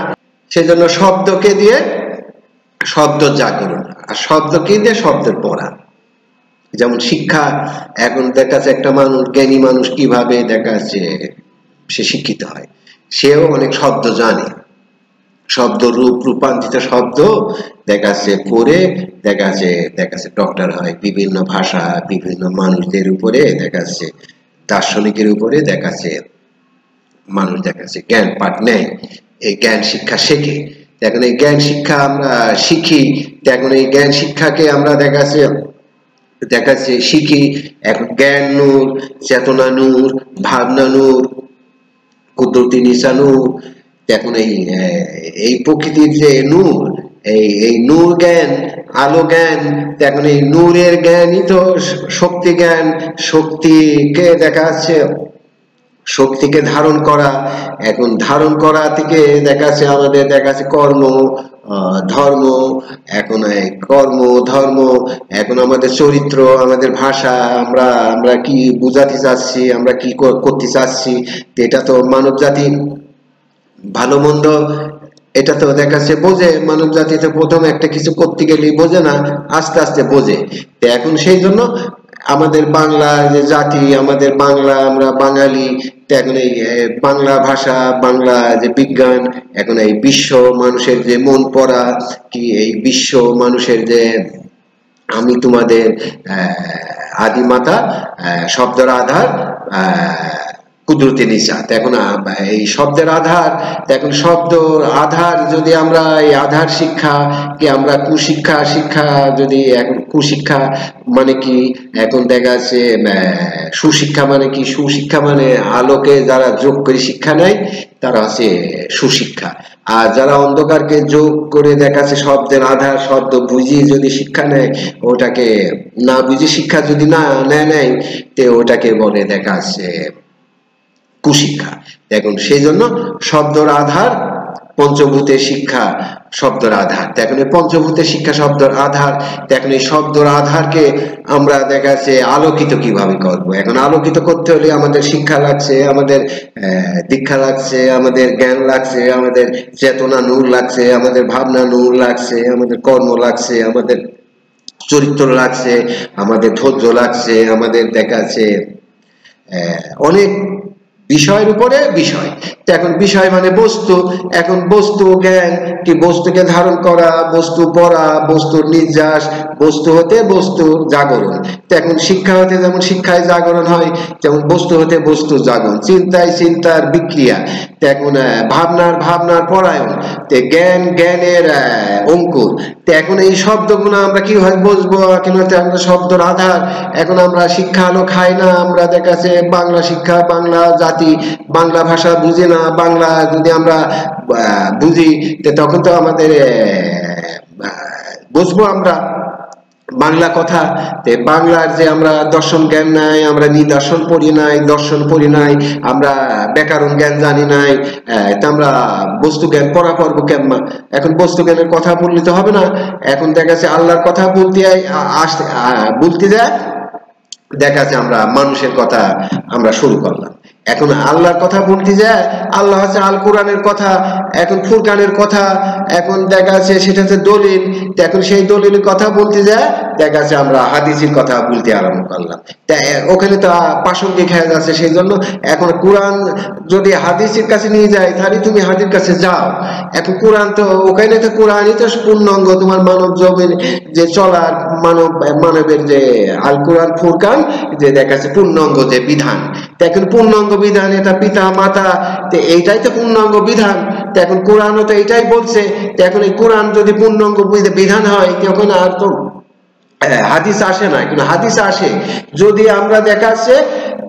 A: সেজন্য শব্দকে দিয়ে শব্দ জাগরণ, আর শব্দকে দিয়ে শব্দের পড়া। যেমন শিক্ষা, এখন দেখা যাচ্ছে একটা মানুষ, জ্ঞানী মানুষ কিভাবে দেখা যাচ্ছে সে শিক্ষিত হয়, সেও অনেক শব্দ জানে, শব্দ রূপান্তরিত শব্দ দেখা যাচ্ছে পড়ে দেখা যাচ্ছে ডক্টর হয়। বিভিন্ন ভাষা, বিভিন্ন মানুষদের উপরে দেখা যাচ্ছে, দার্শনিকের উপরে দেখা যাচ্ছে মানুষ দেখা যাচ্ছে জ্ঞান পাঠ নেয়, এই জ্ঞান শিক্ষা শেখে। এখন এই জ্ঞান শিক্ষা আমরা শিখি, এখন এই জ্ঞান শিক্ষাকে আমরা দেখাচ্ছে শিখি। এখন জ্ঞান নূর, চেতনা নূর, ভাবনা নূর, কুদরতি নিসা নূর। এখন এই প্রকৃতির যে নূর, এই নূর জ্ঞান, আলো জ্ঞান, এখন এই নূরের জ্ঞানই তো শক্তি জ্ঞান। শক্তিকে দেখা যাচ্ছে, শক্তিকে ধারণ করা, এখন ধারণ করা থেকে দেখাচ্ছে আমাদের দেখাচ্ছে কর্ম ধর্ম, এখন কর্ম ধর্ম, এখন আমাদের চরিত্র, আমাদের ভাষা, আমরা কি বুঝাতে চাচ্ছি, আমরা কি করতে চাচ্ছি, এটা তো মানব জাতি ভালো মন্দ এটা তো দেখাচ্ছে বোঝে। মানব জাতি তো প্রথম একটা কিছু করতে গেলেই বোঝে না, আস্তে আস্তে বোঝে। তো এখন সেই জন্য আমাদের বাংলা যে জাতি, আমাদের বাংলা, আমরা বাঙালি, এখন এই বাংলা ভাষা, বাংলা যে বিজ্ঞান, এখন এই বিশ্ব মানুষের যে মন পড়া, কি এই বিশ্ব মানুষের যে আমি তোমাদের আদিমাতা, শব্দের আধার, কুদরতি নিসা। এখন এই শব্দের আধার, এখন শব্দ আধার যদি আমরা এই আধার শিক্ষা কি আমরা কুশিক্ষা যদি এখন কুশিক্ষা মানে কি, এখন দেখা যাচ্ছে সুশিক্ষা মানে কি, সুশিক্ষা মানে আলোকে যারা যোগ করে শিক্ষা নেয় তারা হচ্ছে সুশিক্ষা। আর যারা অন্ধকারকে যোগ করে দেখাচ্ছে শব্দের আধার, শব্দ বুঝিয়ে যদি শিক্ষা নেয়, ওটাকে না বুঝে শিক্ষা যদি না নেয় তো ওটাকে বলে দেখাচ্ছে কুশিক্ষা। দেখুন সেই জন্য শব্দের আধার, পঞ্চভূতের শিক্ষা শব্দের আধার। এখন এই পঞ্চভূতের শিক্ষা শব্দের আধার, এখন এই শব্দের আধারকে আমরা দেখাচ্ছে আলোকিত কিভাবে করবো। এখন আলোকিত করতে হলে আমাদের শিক্ষা লাগছে, আমাদের দীক্ষা লাগছে, আমাদের জ্ঞান লাগছে, আমাদের চেতনা নূর লাগছে, আমাদের ভাবনা নূর লাগছে, আমাদের কর্ম লাগছে, আমাদের চরিত্র লাগছে, আমাদের ধৈর্য লাগছে, আমাদের দেখাচ্ছে অনেক বিষয়ের উপরে বিষয়। তো এখন বিষয় মানে বস্তু, এখন বস্তু জ্ঞান কি বস্তুকে ধারণ করা, বস্তু পড়া, বস্তুর নির্যাস, বস্তু হতে বস্তুর জাগরণ। তো এখন শিক্ষা হতে যেমন শিক্ষায় জাগরণ হয়, যেমন বস্তু হতে বস্তুর জাগরণ, চিন্তায় চিন্তার বিক্রিয়া। তো এখন ভাবনার পরায়ণ, তো জ্ঞান জ্ঞানের অঙ্কুর। তো এখন এই শব্দগুলো আমরা কিভাবে বুঝবো? এখন আমরা শব্দের আধার। এখন আমরা শিক্ষা আলো খাই না, আমরা দেখাচ্ছে বাংলা শিক্ষা, বাংলা জাতি বাংলা ভাষা বুঝে না। বাংলা যদি আমরা বুঝি তখন তো আমাদের বুঝবো আমরা বাংলা কথা। বাংলার যে আমরা দর্শন জ্ঞান নাই, আমরা নিদর্শন পড়ি নাই, দর্শন পড়ি নাই, আমরা ব্যাকরণ জ্ঞান জানি নাই, তা আমরা বস্তু জ্ঞান পড়া পারবো কেমন? এখন বস্তু জ্ঞানের কথা বললে তো হবে না। এখন দেখা যাচ্ছে আল্লাহর কথা বলতে যায়, দেখা যাচ্ছে আমরা মানুষের কথা আমরা শুরু করলাম। এখন আল্লাহর কথা বলতে যায়, আল্লাহ হচ্ছে আল কোরআনের কথা, এখন ফুরকানের কথা, এখন দেখা যাচ্ছে সেটা হচ্ছে দলিল। এখন সেই দলিলের কথা বলতে যায়, দেখা যাচ্ছে আমরা হাদিসের কথা বলতে আরম্ভ করলাম। ওখানে তো প্রাসঙ্গিক হয়ে যাচ্ছে। সেই জন্য এখন কোরআন যদি হাদিসের কাছে নিয়ে যায়, তাহলে তুমি হাদিসের কাছে যাও। এখন কোরআন তো ওখানে তো কোরআনই তো পূর্ণাঙ্গ তোমার মানব জমির যে চলার মানবের যে আল কোরআন ফুরকান যে দেখা যাচ্ছে পূর্ণাঙ্গ যে বিধান। এখন পূর্ণাঙ্গ বিধান, এটা পিতা মাতা, এইটাই তো পূর্ণাঙ্গ বিধান। এখন কোরআনও তো এটাই বলছে। এখন এই কোরআন যদি পূর্ণাঙ্গ বিধান হয়, তখন আর তো হাদিস আসে না। কিন্তু হাদিস আসে যদি আমরা দেখাচ্ছে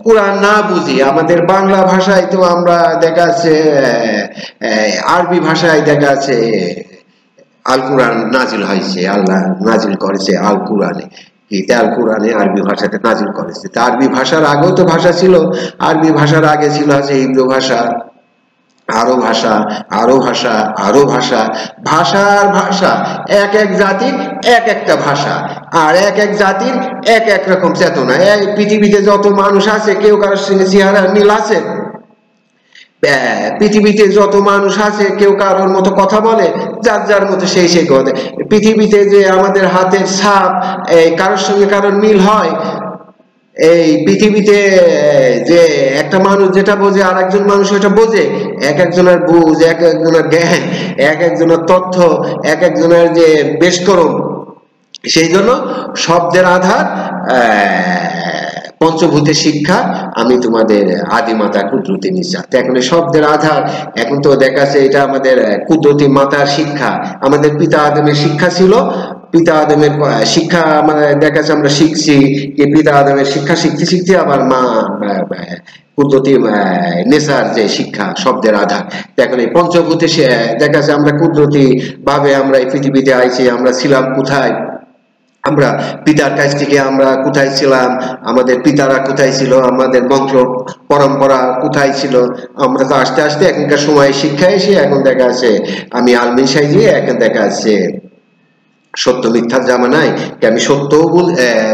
A: কোরআন না বুঝি। আমাদের বাংলা ভাষায় তো আমরা দেখাচ্ছে, আরবি ভাষায় দেখাচ্ছে আল কোরআন নাজিল হয়েছে, আল্লাহ নাজিল করেছে আল কোরআনে। আল কোরআনে আরবি ভাষাতে নাজিল করেছে। তা আরবি ভাষার আগেও তো ভাষা ছিল। আরবি ভাষার আগে ছিল আছে ইব্রু ভাষা, আরো ভাষা, আরো ভাষা, আরো ভাষা। ভাষার ভাষা, এক এক জাতির এক একটা ভাষা, আর এক এক জাতির এক এক রকম চেতনা। এই পৃথিবীতে যত মানুষ আছে, কেউ কারোর সঙ্গে চেহারা মিল আছে? পৃথিবীতে যত মানুষ আছে, কেউ কারোর মতো কথা বলে? যার যার মতো সেই কথা। পৃথিবীতে যে আমাদের হাতের ছাপ, কারোর সঙ্গে কারোর মিল হয়? এই পৃথিবীতে যে একটা মানুষ যেটা বোঝে আর একজন মানুষ ওটা বোঝে? এক একজনের বুঝ, এক একজনের জ্ঞান, এক একজনের তথ্য, এক একজনের যে বেশকরণ। সেই জন্য শব্দের আধার পঞ্চভূতের শিক্ষা, আমি তোমাদের আদিমাতা কুদরতি নিসা। এখন শব্দের আধার, এখন তো দেখাচ্ছে এটা আমাদের কুদরতি মাতার শিক্ষা। আমাদের পিতা আদমের শিক্ষা ছিল, পিতা আদমের শিক্ষা আমাদের দেখাচ্ছে আমরা শিখছি। পিতা আদমের শিক্ষা শিখতে শিখতে আবার মা কুদরতি নেশার যে শিক্ষা, শব্দের আধার। এখন এই পঞ্চভূতে দেখাচ্ছে আমরা কুদরতি ভাবে আমরা এই পৃথিবীতে আইছি। আমরা ছিলাম কোথায়? আমরা পিতার কাছ থেকে আমরা কোথায় ছিলাম? আমাদের পিতারা কোথায় ছিল? আমাদের বংশ পরম্পরা কোথায় ছিল? আমরা তো আস্তে আস্তে এখনকার সময় শিক্ষা এসে এখন দেখা যাচ্ছে আমি আলমিন সাইজি, এখন দেখা যাচ্ছে সত্য মিথ্যার জামানায় আমি সত্যও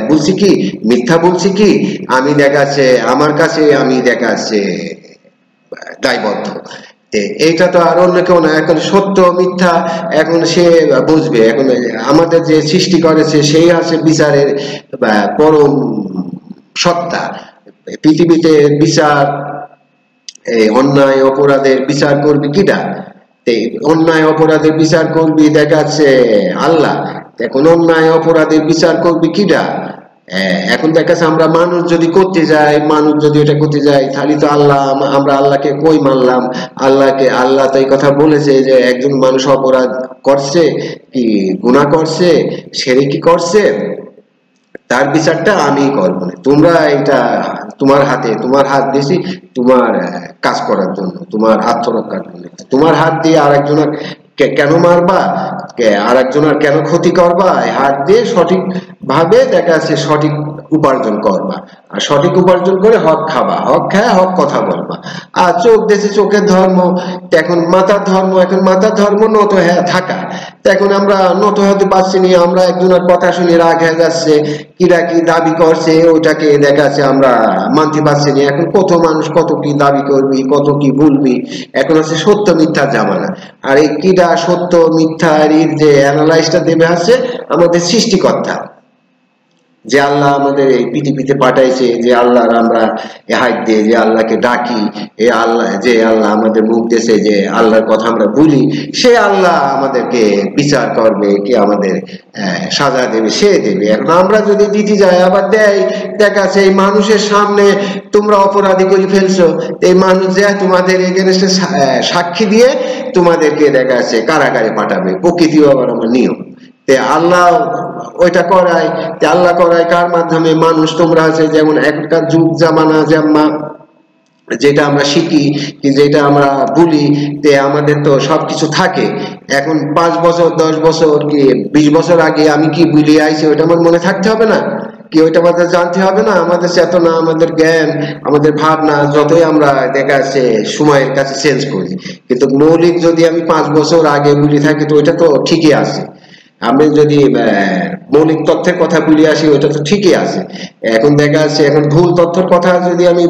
A: বলছি কি, মিথ্যা বলছি কি, আমি দেখা যাচ্ছে আমার কাছে আমি দেখা যাচ্ছে দায়বদ্ধ। এইটা তো আর অন্য কেউ না। এখন সত্য মিথ্যা এখন সে বুঝবে। এখন আমাদের যে সৃষ্টি করেছে সেই আছে বিচারের পরম সত্তা। পৃথিবীতে বিচার, এই অন্যায় অপরাধের বিচার করবি কিটা? অন্যায় অপরাধের বিচার করবি দেখাচ্ছে আল্লাহ। এখন অন্যায় অপরাধের বিচার করবি কিটা? এখন দেখাচ্ছে আমরা মানুষ যদি করতে যাই, মানুষ যদি এটা করতে যাই, তাহলে তো আল্লাহ, আমরা আল্লাহকে কই মানলাম? আল্লাহকে, আল্লাহ তো এই কথা বলেছে যে একজন মানুষ অপরাধ করছে, কি গুনাহ করছে, শিরকি করছে, তার বিচারটা আমি করব না। তোমরা এটা তোমার হাতে, তোমার হাত দিয়েছি তোমার কাজ করার জন্য, তোমার আত্মরক্ষার জন্য। তোমার হাত দিয়ে আরেকজনের কেন মারবা, আরেকজনের কেন ক্ষতি করবা? হাত দিয়ে সঠিক ভাবে দেখা যাচ্ছে সঠিক উপার্জন করবা, আর সঠিক উপার্জন করে হক খাবা, হক খায় হক কথা বলবা। আর চোখ দেশে চোখের ধর্ম, এখন মাথার ধর্ম, এখন মাথার ধর্ম নত থাকা। এখন আমরা নত হতে পারছি না, আমরা একজনের কথা শুনে রাগ হয়ে যাচ্ছে, কিরা কি দাবি করছে ওটাকে দেখাচ্ছে আমরা মানতে পারছি না। এখন কত মানুষ কত কি দাবি করবি, কত কি বলবি। এখন হচ্ছে সত্য মিথ্যার জামানা। আর এই কিরা সত্য মিথ্যা এর যে অ্যানালাইজটা দেবে হচ্ছে আমাদের সৃষ্টিকর্তা। যে আল্লাহ আমাদের এই পৃথিবীতে পাঠাইছে, যে আল্লাহর আমরা হাত দিয়ে যে আল্লাহকে ডাকি, এই আল্লাহ যে আল্লাহ আমাদের মুখ দেশে যে আল্লাহর কথা আমরা বলি, সে আল্লাহ আমাদেরকে বিচার করবে, কি আমাদের সাজা দেবে, সে দেবে। এখন আমরা যদি দিতে যাই আবার দেয়, দেখা যাচ্ছে এই মানুষের সামনে তোমরা অপরাধী করে ফেলছো, এই মানুষ যে তোমাদের এখানে সাক্ষী দিয়ে তোমাদেরকে দেখা যাচ্ছে কারাগারে পাঠাবে। প্রকৃতিও আবার আমার নিয়ম। আল্লাহ ওইটা করায়, আল্লাহ করায় কার মাধ্যমে? মানুষ। তোমরা আছে যেমন এখনকার যুগ জামানা জাম্মা যেটা আমরা শিখি, কি যেটা আমরা বলি, আমাদের তো সবকিছু থাকে। এখন 5 বছর 10 বছর কি 20 বছর আগে আমি কি বলি আইছি ওইটা আমার মনে থাকতে হবে না? কি ওইটা আমাদের জানতে হবে না? আমাদের চেতনা, আমাদের জ্ঞান, আমাদের ভাবনা যতই আমরা দেখা যাচ্ছে সময়ের কাছে চেঞ্জ করি, কিন্তু মৌলিক যদি আমি 5 বছর আগে বলি থাকি তো ওইটা তো ঠিকই আছে। আমি যদি মৌলিক তথ্যের কথা বলে আসি ওইটা তো ঠিকই আছে। এখন দেখা যাচ্ছে এখন ভুল তথ্যের কথা যদি আমি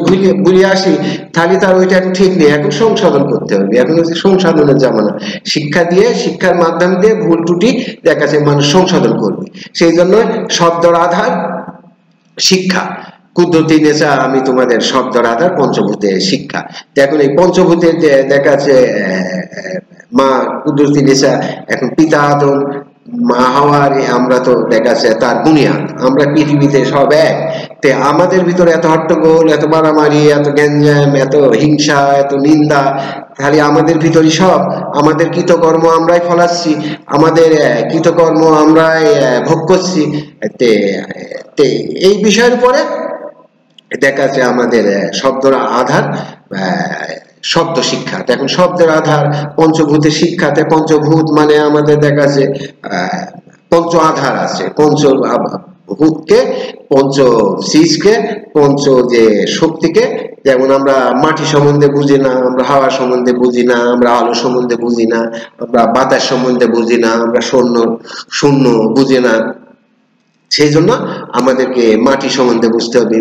A: বলে আসি তাহলে তার ওইটা এখন ঠিক নেই, এখন সংশোধন করতে হবে। এখন হচ্ছে সংশোধনের জামানা। শিক্ষা দিয়ে, শিক্ষার মাধ্যম দিয়ে ভুল ত্রুটি দেখা যাচ্ছে মানুষ সংশোধন করবে। সেই জন্য শব্দর আধার শিক্ষা, কুদরতি নেশা আমি তোমাদের শব্দর আধার পঞ্চভূতের শিক্ষা। এখন এই পঞ্চভূতের দেখা যাচ্ছে মা কুদরতি নেশা, এখন পিতা আদম, মা হাওয়ার, আমরা তো দেখা যাচ্ছে তার বুনিয়াদ। আমরা পৃথিবীতে সব এক। আমাদের ভিতরে এত হট্টগোল, এত মারামারি, এত গ্যাঞ্জাম, এত হিংসা, এত নিন্দা, খালি আমাদের ভিতরই সব। আমাদের কৃতকর্ম আমরাই ফলাচ্ছি, আমাদের কৃতকর্ম আমরাই ভোগ করছি। এই বিষয়ের উপরে দেখা যাচ্ছে আমাদের শব্দর আধার শব্দ শিক্ষা। এখন শব্দের আধার পঞ্চভূতের শিক্ষাতে, পঞ্চভূত মানে আমাদের দেখা যাচ্ছে পঞ্চ আধার আছে, পঞ্চ ভূতকে, পঞ্চ সিজকে, পঞ্চ যে শক্তিকে। যেমন আমরা মাটি সম্বন্ধে বুঝি না, আমরা হাওয়া সম্বন্ধে বুঝি না, আমরা আলো সম্বন্ধে বুঝি না, আমরা বাতাস সম্বন্ধে বুঝি না, আমরা শূন্য বুঝি না। সেই জন্য আমাদেরকে মাটি সম্বন্ধে বুঝতে হবে।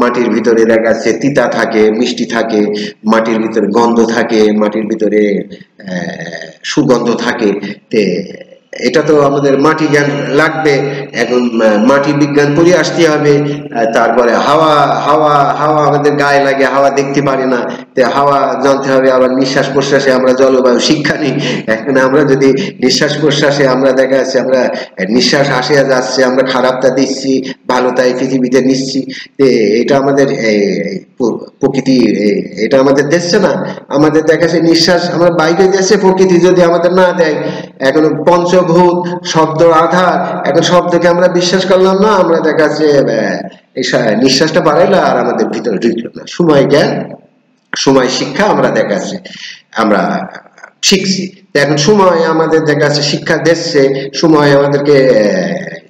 A: মাটির ভিতরে দেখা যাচ্ছে তিতা থাকে, মিষ্টি থাকে, মাটির ভিতরে গন্ধ থাকে, মাটির ভিতরে সুগন্ধ থাকে। এটা তো আমাদের মাটি জ্ঞান লাগবে। এখন মাটি বিজ্ঞান পড়ে আসতে হবে। তারপরে হাওয়া হাওয়া হাওয়া আমাদের গায়ে লাগে, হাওয়া দেখতে পারি না, হাওয়া জানতে হবে। আবার নিঃশ্বাস প্রশ্বাসে আমরা জলবায়ু শিক্ষা নিই। এখন আমরা যদি নিঃশ্বাস প্রশ্বাসে আমরা দেখা যাচ্ছে আমরা নিঃশ্বাস আসিয়া যাচ্ছে, আমরা খারাপটা দিচ্ছি, ভালোটাই পৃথিবীতে নিচ্ছি। এটা আমাদের প্রকৃতি এটা আমাদের দিচ্ছে না। আমাদের দেখা যাচ্ছে নিঃশ্বাস আমরা বাইরে দিচ্ছে, প্রকৃতি যদি আমাদের না দেয়। এখন পঞ্চভূত শব্দর আধার, এখন শব্দকে আমরা বিশ্বাস করলাম না, আমরা দেখা যাচ্ছে নিঃশ্বাসটা বাড়াইলো আর আমাদের ভিতরে ঢুকলো না। সময় জ্ঞান, সময় শিক্ষা আমরা দেখা যাচ্ছে আমরা শিখছি। এখন সময় আমাদের দেখা যাচ্ছে শিক্ষা দিচ্ছে, সময় আমাদেরকে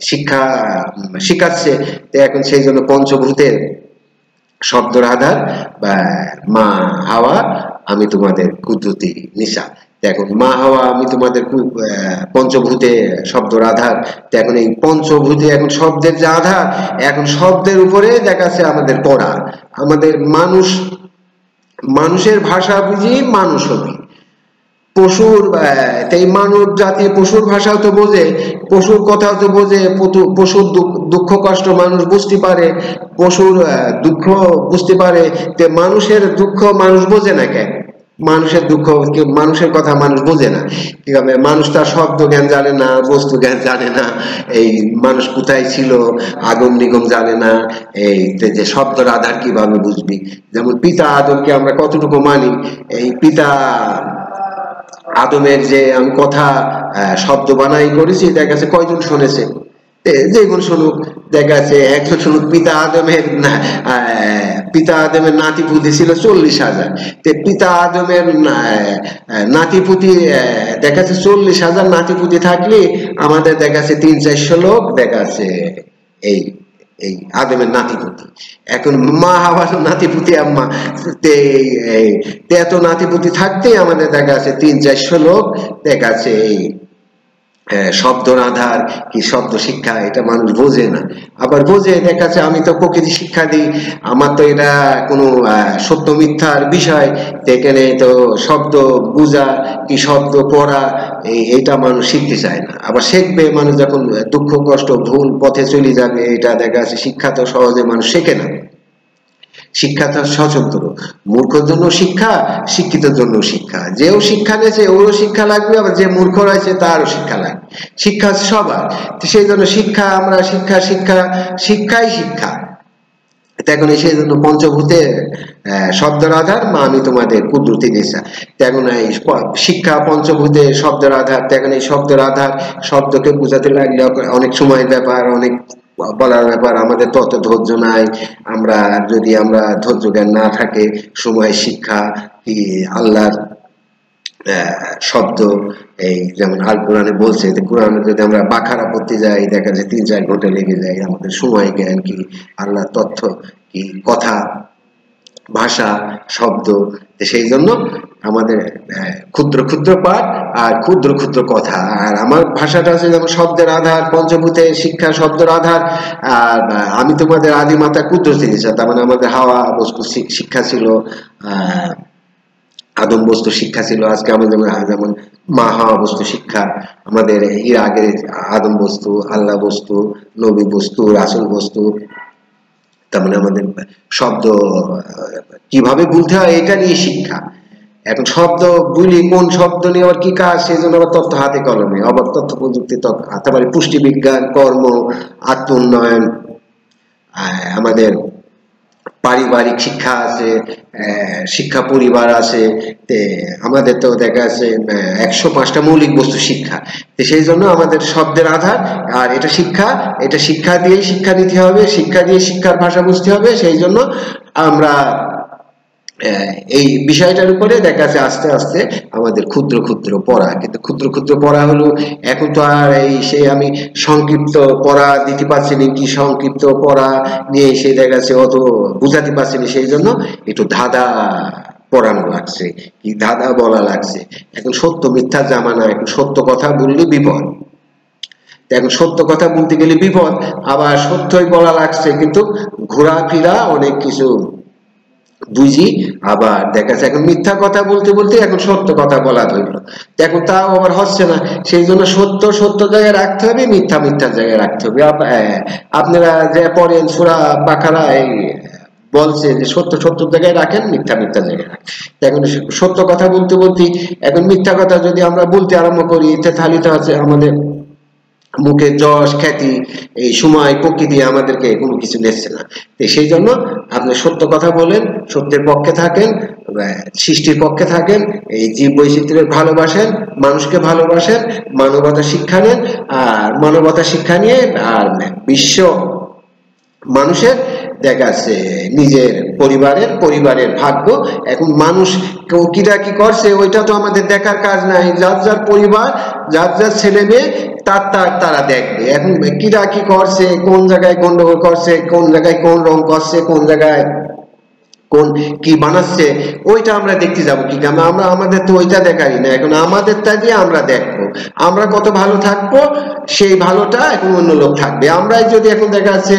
A: শিক্ষা শিখাচ্ছে। এখন সেই জন্য পঞ্চভূতের শব্দর আধার বা মা হাওয়া আমি তোমাদের কুদরতি নিশা। দেখুন মা হাওয়া আমি তোমাদের পঞ্চভূতে শব্দর আধার। এখন এই পঞ্চভূতে এখন শব্দের যে আধার, এখন শব্দের উপরে দেখাচ্ছে আমাদের পড়া। আমাদের মানুষের ভাষা বুঝি, মানুষ হবি। পশুর এই মানব জাতি পশুর ভাষাও তো বোঝে, পশুর কথাও তো বোঝে, পশুর দুঃখ কষ্ট মানুষ বুঝতে পারে, পশুর দুঃখ বুঝতে পারে। মানুষের দুঃখ মানুষ বোঝে না কেন? মানুষের দুঃখ, মানুষের কথা মানুষ বোঝে না কিভাবে? মানুষ তার শব্দ জ্ঞান জানে না, বস্তু জ্ঞান জানে না, এই মানুষ কোথায় ছিল আগম নিগম জানে না। এই যে শব্দের আধার কিভাবে বুঝবি? যেমন পিতা আদমকে আমরা কতটুকু মানি, এই পিতা আদমের যে আমি কথা শব্দ বানাই করেছি, দেখা যাচ্ছে কয়জন শুনেছে? যেগুলো শুনুক, দেখা যাচ্ছে একজন শুনুক। পিতা আদমের নাতিপুতি ছিল 40,000। পিতা আদমের নাতিপুতি দেখা যাচ্ছে 40,000 নাতিপুতি থাকলে আমাদের দেখা যাচ্ছে 300-400 লোক দেখা যাচ্ছে এই আদমের নাতিপুতি। এখন মা হাওয়ার নাতিপুতি আম্মা, এত নাতিপুতি থাকতেই আমাদের দেখা যাচ্ছে 300-400 লোক দেখা যাচ্ছে এই শব্দর আধার কি শব্দ শিক্ষা এটা মানুষ বোঝে না। আবার বোঝে, দেখা যাচ্ছে আমি তো প্রকৃতি শিক্ষা দিই, আমার তো এটা কোনো সত্য মিথ্যার বিষয়, এখানে তো শব্দ বোঝা কি শব্দ পড়া এইটা মানুষ শিখতে চায় না। আবার শিখবে মানুষ যখন দুঃখ কষ্ট ভুল পথে চলে যাবে, এটা দেখা যাচ্ছে শিক্ষা তো সহজে মানুষ শেখে না। শিক্ষা তার স্বতন্ত্র, মূর্খর জন্য শিক্ষা, শিক্ষিতের জন্য শিক্ষা। যেও শিক্ষা নিয়েছে ওরও শিক্ষা লাগবে, আবার যে মূর্খ রয়েছে তারও শিক্ষা লাগবে। শিক্ষা সবার, সেই জন্য শিক্ষা, আমরা শিক্ষা শিক্ষা শিক্ষাই শিক্ষা। তেমন সেই জন্য পঞ্চভূতে শব্দের আধার মা আমি তোমাদের কুদরতি নিসা, তেমন এই শিক্ষা পঞ্চভূতে শব্দের আধার। তেমন এই শব্দের আধার, শব্দকে বোঝাতে লাগলে অনেক সময় ব্যাপার, অনেক বলার ব্যাপার, আমাদের তত ধৈর্য নাই। আমরা যদি আমরা ধৈর্য জ্ঞান না থাকে, সময় শিক্ষা কি আল্লাহর শব্দ, এই যেমন আল কোরআনে বলছে, কোরআনে যদি আমরা বাখারা পড়তে যাই দেখা যায় 3-4 ঘন্টা লেগে যায়। আমাদের সময় জ্ঞান কি আল্লাহ তথ্য কি কথা ভাষা শব্দ, সেই জন্য আমাদের ক্ষুদ্র ক্ষুদ্র পাঠ আর ক্ষুদ্র ক্ষুদ্র কথা। আর আমার ভাষাটা আছে যেমন শব্দের আধার, পঞ্চভূতে শিক্ষা শব্দের আধার। আর আমি তোমাদের আদিমাতা কুদরতি নিসা, তার মানে আমাদের হাওয়া বস্তু শিক্ষা ছিল, আদম বস্তু শিক্ষা ছিল। আজকে আমাদের যেমন মা হাওয়া বস্তু শিক্ষা, আমাদের এর আগে আদম বস্তু, আল্লাহ বস্তু, নবী বস্তু, রাসূল বস্তু। তার মানে আমাদের শব্দ কিভাবে বলতে হয় এটা নিয়ে শিক্ষা। এখন শব্দ বলি কোন শব্দ নিয়ে আবার কি কাজ, সেই জন্য আবার তথ্য হাতে কলমে, আবার তথ্য প্রযুক্তি, তারপরে পুষ্টি বিজ্ঞান, কর্ম, আত্ম উন্নয়ন, আমাদের পারিবারিক শিক্ষা আছে, শিক্ষা পরিবার আছে। আমাদের তো দেখা আছে 105টা মৌলিক বস্তু শিক্ষা। সেই জন্য আমাদের শব্দের আধার, আর এটা শিক্ষা, এটা শিক্ষা দিয়েই শিক্ষা নিতে হবে, শিক্ষা দিয়ে শিক্ষার ভাষা বুঝতে হবে। সেই জন্য আমরা এই বিষয়টার উপরে দেখা যাচ্ছে আস্তে আস্তে আমাদের ক্ষুদ্র ক্ষুদ্র পড়া, কিন্তু ক্ষুদ্র ক্ষুদ্র পড়া হলো এখন তো আর এই সে আমি সংক্ষিপ্ত পড়া দিতে পারছি না, কি সংক্ষিপ্ত পড়া নিয়ে সে দেখা যাচ্ছে অত বুঝাতে পারছি না। সেই জন্য একটু ধাঁধা পড়ানো লাগছে, কি ধাঁধা বলা লাগছে। এখন সত্য মিথ্যা জামানা, এখন সত্য কথা বললে বিপদ। এখন সত্য কথা বলতে গেলে বিপদ, আবার সত্যই বলা লাগছে, কিন্তু ঘোরাফেরা অনেক কিছু বুঝি। আবার দেখা যাচ্ছে এখন মিথ্যা কথা বলতে বলতে এখন সত্য কথা বলা ধরলো, এখন তাও আবার হচ্ছে না। সেই জন্য সত্য সত্য জায়গায় রাখতে হবে, মিথ্যা মিথ্যার জায়গায় রাখতে হবে। আপনারা যে পড়েন সূরা বাকারা, এই বলছে যে সত্য সত্য জায়গায় রাখেন, মিথ্যা মিথ্যা জায়গায় রাখেন। এখন সত্য কথা বলতে বলতে এখন মিথ্যা কথা যদি আমরা বলতে আরম্ভ করি, তাহলে তো আছে আমাদের মুখে যশ খ্যাতি, এই সময় প্রকৃতি আমাদেরকে কোনো কিছু দিচ্ছে না। সেই জন্য আপনি সত্য কথা বলেন, সত্যের পক্ষে থাকেন, সৃষ্টির পক্ষে থাকেন, এই জীব বৈচিত্র্যের ভালোবাসেন, মানুষকে ভালোবাসেন, মানবতা শিক্ষা নেন। আর মানবতা শিক্ষা নিয়ে আর বিশ্ব মানুষের দেখা যাচ্ছে নিজের পরিবারের ভাগ্য। এখন মানুষ কিরা কি করছে ওইটা তো আমাদের দেখার কাজ নাই, যার যার পরিবার, যার যার ছেলে মেয়ে তারা দেখবে। এখন কিরা কি করছে, কোন জায়গায় গন্ডগোল করছে, কোন জায়গায় কোন রং করছে, কোন জায়গায় কোন কি বানাচ্ছে, ওইটা আমরা দেখতে যাবো কি? আমরা আমাদের তো ওইটা দেখাই না। এখন আমাদেরটা দিয়ে আমরা দেখবো আমরা কত ভালো থাকবো, সেই ভালোটা এখন অন্য লোক থাকবে। আমরাই যদি এখন দেখা যাচ্ছে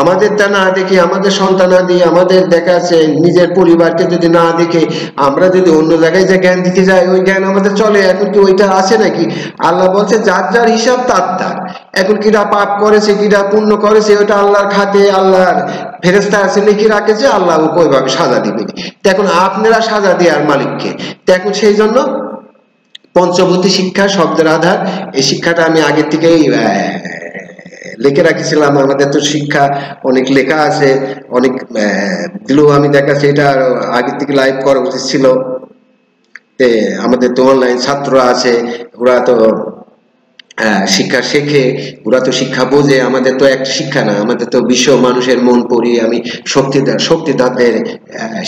A: আমাদেরটা না দেখে, আমাদের সন্তানাদি, আমাদের দেখা যাচ্ছে নিজের পরিবারকে যদি না দেখে আমরা যদি অন্য জায়গায় যে জ্ঞান দিতে যাই, ওই জ্ঞান আমাদের চলে? এখন কি ওইটা আছে নাকি? আল্লাহ বলছে যার যার হিসাব তার তার। এখন কিরা পাপ করেছে, কিরা পুণ্য করেছে, ওটা আল্লাহর খাতে, আল্লাহর ফেরেস্তা আছে লিখে রাখেছে, আল্লাহ ওইভাবে সাজা দিবে। এখন আপনারা সাজা দেওয়ার মালিককে। এখন সেই জন্য পঞ্চভূতি শিক্ষা শব্দের আধার, এই শিক্ষাটা আমি আগে থেকেই লিখে রাখিছিলাম। আমাদের তো শিক্ষা অনেক লেখা আছে, অনেক দিলেও আমি দেখাচ্ছি এটা আগে থেকে লাইভ করা উচিত ছিল। আমাদের তো অনলাইন ছাত্ররা আছে, ওরা তো শিক্ষা শেখে, ওরা তো শিক্ষা বোঝে। আমাদের তো এক শিক্ষা না, আমাদের তো বিশ্ব মানুষের মন পড়ি আমি শক্তিদারদের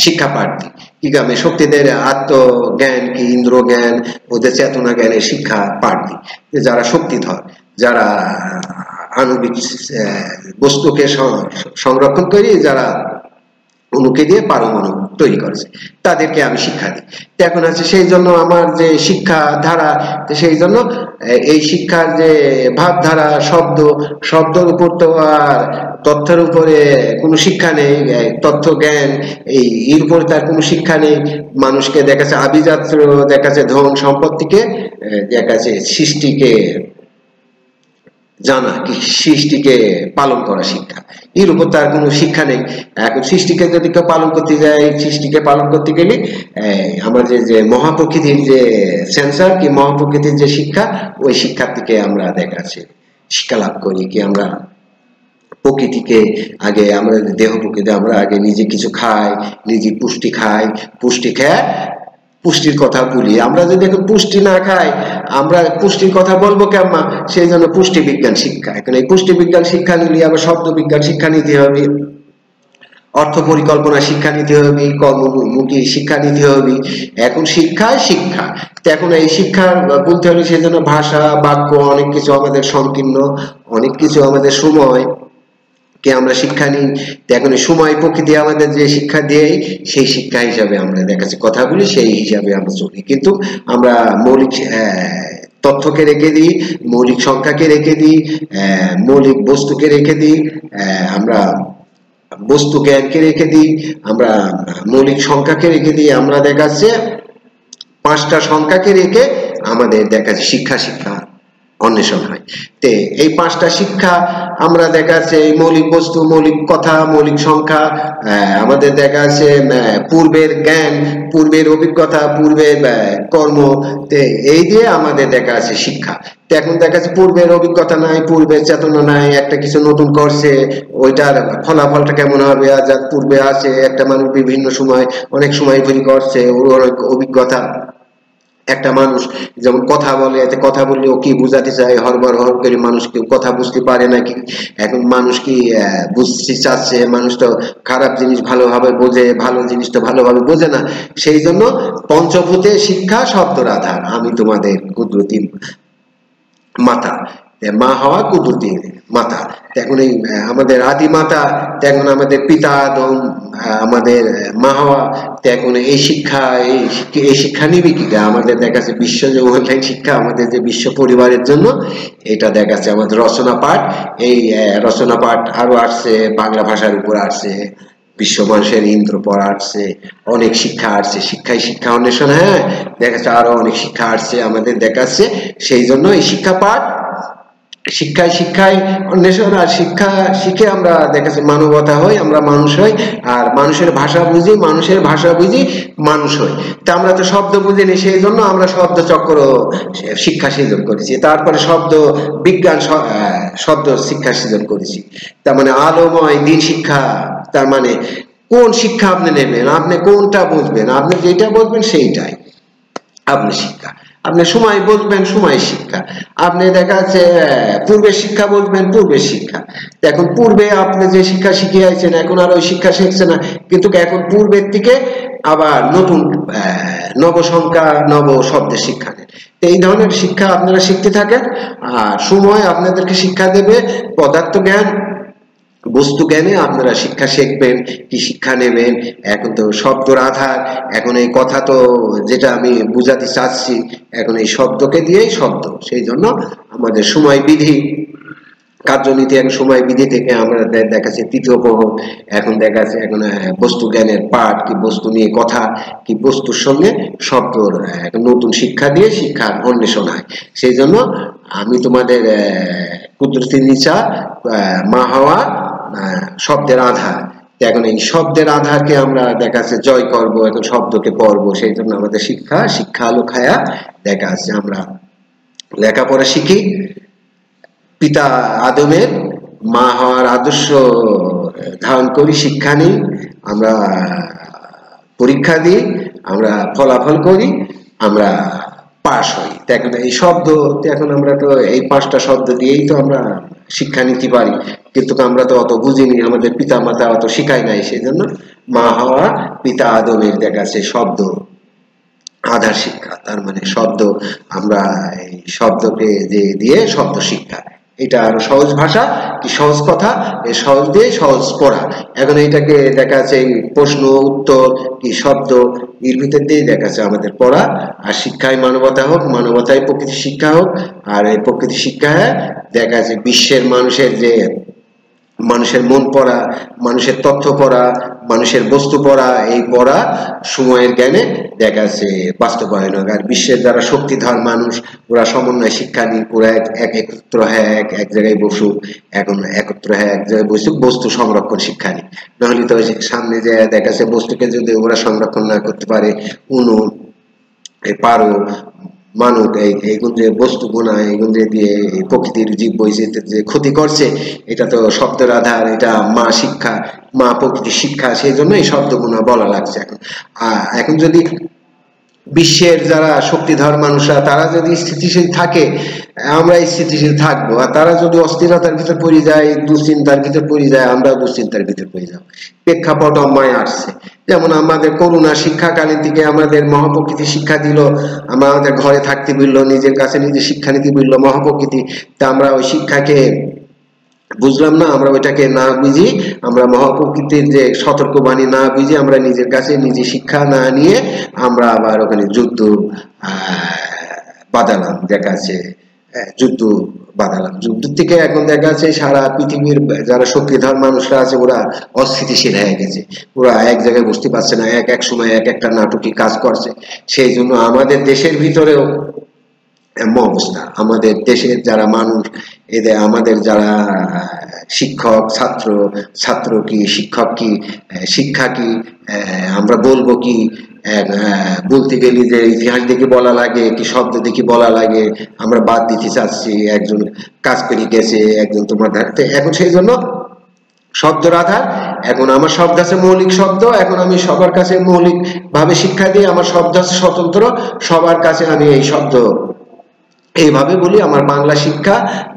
A: শিক্ষা পাঠ দিই। কি আমি শক্তিদের আত্মজ্ঞান কি ইন্দ্র জ্ঞান, ওদের চেতনা জ্ঞানের শিক্ষা পাঠ দিই। যারা শক্তিধর, যারা আণবিক বস্তুকে সংরক্ষণ করি, যারা অণুকে দিয়ে পারমাণু তৈরি করেছে, তাদেরকে আমি শিক্ষা দিই। তো এখন আছে সেই জন্য আমার যে শিক্ষা ধারা, সেই জন্য এই শিক্ষার যে ভাবধারা, শব্দের উপর তো আর তথ্যের উপরে কোনো শিক্ষা নেই, তথ্য জ্ঞান এর উপরে তার কোনো শিক্ষা নেই। মানুষকে দেখাচ্ছে আভিজাত, দেখাচ্ছে ধন সম্পত্তিকে, দেখাচ্ছে সৃষ্টিকে জানা, কি সৃষ্টিকে পালন করা শিক্ষা, এর উপর তার কোনো শিক্ষা নেই। এখন সৃষ্টিকে যদি কেউ পালন করতে যায়, সৃষ্টিকে পালন করতে গেলে আমাদের যে মহাপ্রকৃতির যে সেন্সার কি মহাপ্রকৃতির যে শিক্ষা, ওই শিক্ষার থেকে আমরা দেখাচ্ছে শিক্ষা লাভ করি। কি আমরা প্রকৃতিকে আগে, আমরা দেহ প্রকৃতি, আমরা আগে নিজে কিছু খাই, নিজে পুষ্টি খাই, পুষ্টি খেয়ে পুষ্টির কথা বলি। আমরা যদি এখন পুষ্টি না খাই, আমরা পুষ্টির কথা বলবো কেমন? সেই জন্য পুষ্টি বিজ্ঞান শিক্ষা। এখন এই পুষ্টি বিজ্ঞান শিক্ষা নিলে আবার শব্দ বিজ্ঞান শিক্ষা নিতে হবে, অর্থ পরিকল্পনা শিক্ষা নিতে হবে, কর্মমুখী শিক্ষা নিতে হবে। এখন শিক্ষায় শিক্ষা, তো এখন এই শিক্ষা বলতে হলে সেই জন্য ভাষা, বাক্য, অনেক কিছু আমাদের সংকীর্ণ, অনেক কিছু আমাদের সময় কে আমরা শিক্ষা নিই। এখন সময় প্রকৃতি আমাদের যে শিক্ষা দেয়, সেই শিক্ষা হিসাবে আমরা দেখাচ্ছি কথা বলি, সেই হিসাবে আমরা চলি। কিন্তু আমরা মৌলিক তথ্যকে রেখে দিই, মৌলিক সংখ্যাকে রেখে দিই, মৌলিক বস্তুকে রেখে দিই, আমরা বস্তু জ্ঞানকে রেখে দিই, আমরা মৌলিক সংখ্যাকে রেখে দিই, আমরা দেখাচ্ছে 5টা সংখ্যাকে রেখে আমাদের দেখাচ্ছে শিক্ষা অন্বেষণ হয়। তে এই 5টা শিক্ষা আমরা দেখাচ্ছে মৌলিক বস্তু, মৌলিক কথা, মৌলিক সংখ্যা, আমাদের দেখাচ্ছে পূর্বের জ্ঞান, পূর্বের অভিজ্ঞতা, পূর্বের কর্ম, তে এই দিয়ে আমাদের দেখাচ্ছে শিক্ষা। তো এখন দেখাচ্ছে পূর্বের অভিজ্ঞতা নাই, পূর্বের চেতনা নাই, একটা কিছু নতুন করছে, ওইটার ফলাফলটা কেমন হবে? আর যার পূর্বে আছে একটা মানুষ বিভিন্ন সময় অনেক সময় ধরে করছে, ওর অনেক অভিজ্ঞতা। একটা মানুষ যেমন কথা বলে, এতে কথা বললে ও কি বুঝাতে চায়, হরবর করে মানুষ কেউ কথা বুঝতে পারে নাকি? এখন মানুষ কি বুঝতে চাচ্ছে? মানুষ তো খারাপ জিনিস ভালোভাবে বোঝে, ভালো জিনিস তো ভালোভাবে বোঝে না। সেই জন্য পঞ্চভূতে শিক্ষা শব্দর আধার, আমি তোমাদের কুদরতি মাতা, মা হওয়া কুদরতি মাতা। এখন এই আমাদের আদি মাতা, এখন আমাদের পিতা আদম, আমাদের মা হওয়া। এখন এই শিক্ষা, এই শিক্ষা নিবি কি? আমাদের দেখাচ্ছে বিশ্ব যে অনলাইন শিক্ষা, আমাদের যে বিশ্ব পরিবারের জন্য, এটা দেখাচ্ছে আমাদের রচনা পাঠ। এই রচনা পাঠ আরো আসছে, বাংলা ভাষার উপর আসছে, বিশ্ব মানুষের ইন্দ্র পড়া আসছে, অনেক শিক্ষা আসছে, শিক্ষা অন্বেষণ, হ্যাঁ দেখাচ্ছে আরো অনেক শিক্ষা আসছে আমাদের দেখাচ্ছে। সেই জন্য এই শিক্ষা পাঠ, শিক্ষায় অন্বেষণ, আর শিক্ষা শিখে আমরা দেখাচ্ছি মানবতা হই, আমরা মানুষ হই, আর মানুষের ভাষা বুঝি, মানুষ হই। তা আমরা তো শব্দ বুঝিনি, সেই জন্য আমরা শব্দ চক্র শিক্ষা সৃজন করেছি, তারপরে শব্দ বিজ্ঞান শব্দ শিক্ষা সৃজন করেছি। তার মানে আলোময় দিন শিক্ষা। তার মানে কোন শিক্ষা আপনি নেবেন, আপনি কোনটা বুঝবেন, আপনি যেটা বুঝবেন সেইটাই আপনি শিক্ষা। আপনি সময় বুঝবেন, সময় শিক্ষা। আপনি দেখা যাচ্ছে পূর্বের শিক্ষা বুঝবেন, পূর্বের শিক্ষা। এখন পূর্বে আপনি যে শিক্ষা শিখিয়েছেন, এখন আর ওই শিক্ষা শিখছে না, কিন্তু এখন পূর্বের থেকে আবার নতুন নব সংখ্যা, নব শব্দের শিক্ষা নেন। এই ধরনের শিক্ষা আপনারা শিখতে থাকেন, আর সময় আপনাদেরকে শিক্ষা দেবে পদার্থ জ্ঞান, বস্তু জ্ঞানে আপনারা শিক্ষা শিখবেন, কি শিক্ষা নেবেন। এখন তো শব্দর আধার, এখন এই কথা তো যেটা আমি বুঝাতে চাচ্ছি, এখন এই শব্দকে দিয়েই শব্দ। সেই জন্য আমাদের সময় বিধি, কার্যনীতি, এক সময় বিধি থেকে আমরা দেখাচ্ছি তৃতীয় প্রহর। এখন দেখাচ্ছে এখন বস্তু জ্ঞানের পাঠ, কি বস্তু নিয়ে কথা, কি বস্তুর সঙ্গে শব্দর নতুন শিক্ষা দিয়ে শিক্ষার অন্বেষণ হয়। সেই জন্য আমি তোমাদের কুদরতি নিচা, মা হওয়া, শব্দের আধার। এখন এই শব্দের আধারকে আমরা দেখাচ্ছে জয় করব, এখন শব্দকে পড়বো। সেই জন্য আমাদের শিক্ষা আলো খায়া দেখা আছে, আমরা লেখাপড়া শিখি, পিতা আদমের মা হওয়ার আদর্শ ধারণ করি, শিক্ষা নিই, আমরা পরীক্ষা দিই, আমরা ফলাফল করি, আমরা পাস হই। এখন এই শব্দ, এখন আমরা তো এই 5টা শব্দ দিয়েই তো আমরা শিক্ষা নিতে পারি, কিন্তু আমরা তো অত বুঝিনি, আমাদের পিতা মাতা অত শিখায় নাই। সেই জন্য মা হওয়া, পিতা আদমের দেখাচ্ছে শব্দ আধার শিক্ষা। তার মানে শব্দ, আমরা এই শব্দকে যে দিয়ে শব্দ শিক্ষা, এটা আরো সহজ ভাষা, কি সহজ কথা, এই সহজ দিয়ে সহজ পড়া। এখন এইটাকে দেখা যাচ্ছে এই প্রশ্ন উত্তর কি শব্দ এর ভিতর দিয়ে দেখা যাচ্ছে আমাদের পড়া। আর শিক্ষায় মানবতা হোক, মানবতায় প্রকৃতি শিক্ষা হোক, আর এই প্রকৃতি শিক্ষায় দেখা যাচ্ছে বিশ্বের মানুষের যে মানুষের মন পড়া, মানুষের তথ্য পড়া, মানুষের বস্তু পড়া, এই পড়া সময়ের জ্ঞানে দেখা যাচ্ছে বাস্তবায়ন হয়। আর বিশ্বের যারা শক্তিধর মানুষ ওরা সমন্বয় শিক্ষা নিক, ওরা একত্র হ্যাঁ এক জায়গায় বসুক, এখন একত্র হ্যাঁ এক জায়গায় বসুক, বস্তু সংরক্ষণ শিক্ষা নিক। নাহলে তো সামনে যে দেখা যাচ্ছে বস্তুকে যদি ওরা সংরক্ষণ না করতে পারে, উনু পারো মানুক এইগুলো যে বস্তু গুণা এইগুলো দিয়ে প্রকৃতির জীব বৈচিত্র্যের যে ক্ষতি করছে, এটা তো শব্দের আধার, এটা মা শিক্ষা, মা প্রকৃতির শিক্ষা, সেই জন্য এই শব্দগুলো বলা লাগছে। এখন এখন যদি বিশ্বের যারা শক্তিধর মানুষরা তারা যদি স্থিতিশীল থাকে, আমরা স্থিতিশীল থাকবো। আর তারা যদি অস্থিরতার ভিতর পড়ে যায়, দুশ্চিন্তার ভিতর পড়ে যায়, আমরা দুশ্চিন্তার ভিতর পড়ে যাব। প্রেক্ষাপট অম্মায় আসছে। যেমন আমাদের করোনা শিক্ষাকালীন থেকে আমাদের মহাপ্রকৃতি শিক্ষা দিল, আমরা আমাদের ঘরে থাকতে বললো, নিজের কাছে নিজে শিক্ষানীতি বললো মহাপ্রকৃতি। তা আমরা ওই শিক্ষাকে বুঝলাম না, আমরা ওইটাকে না বুঝি, আমরা মহাপ্রকৃতির যে সতর্কবাণী না বুঝি, আমরা নিজের কাছে নিজে শিক্ষা না নিয়ে আমরা আবার ওখানে যুদ্ধ বাঁধালাম। দেখা যাচ্ছে যুদ্ধ বাঁধালাম, যুদ্ধ থেকে এখন দেখা যাচ্ছে সারা পৃথিবীর যারা শক্তিধর মানুষরা আছে ওরা অস্থিতিশীল হয়ে গেছে, ওরা এক জায়গায় বসতে পারছে না, এক এক সময় এক একটা নাটকী কাজ করছে। সেই জন্য আমাদের দেশের ভিতরেও এমন অবস্থা। আমাদের দেশের যারা মানুষ, এদের আমাদের যারা শিক্ষক, ছাত্র, ছাত্র কি শিক্ষক কি শিক্ষা কি, আমরা বলবো কি, বলতে গেলে যে ইতিহাস দেখে বলা লাগে কি শব্দ দেখে বলা লাগে, আমরা বাদ দিতে চাচ্ছি। একজন কাজ করে গেছে, একজন তোমার ধারতে, এখন সেই জন্য শব্দের আধার। এখন আমার শব্দ আছে মৌলিক শব্দ, এখন আমি সবার কাছে মৌলিক ভাবে শিক্ষা দিই, আমার শব্দ আছে স্বতন্ত্র, সবার কাছে আমি এই শব্দ এইভাবে বলি। আমার বাংলা শিক্ষা,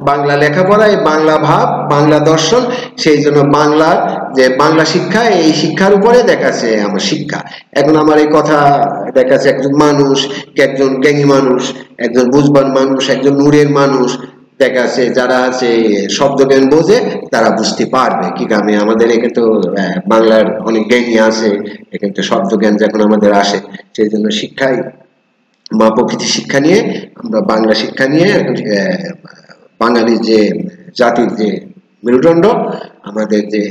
A: বাংলা লেখাপড়া, এই বাংলা ভাব, বাংলা দর্শন, সেই জন্য বাংলার যে বাংলা শিক্ষা, এই শিক্ষার উপরে দেখাচ্ছে আমার শিক্ষা। এখন আমার এই কথা দেখাচ্ছে একজন মানুষ, একজন জ্ঞানী মানুষ, একজন বুঝবান মানুষ, একজন নূরের মানুষ দেখা আছে, যারা আছে শব্দ জ্ঞান বোঝে, তারা বুঝতে পারবে কি আমি আমাদের এখানে তো বাংলার অনেক জ্ঞানী আছে, এখানে তো শব্দ জ্ঞান যখন আমাদের আসে, সেই জন্য শিক্ষায় মা প্রকৃতি শিক্ষা নিয়ে আমরা বাংলা শিক্ষা নিয়ে বাঙালির যে জাতির যে মেরুদণ্ড, আমাদের যে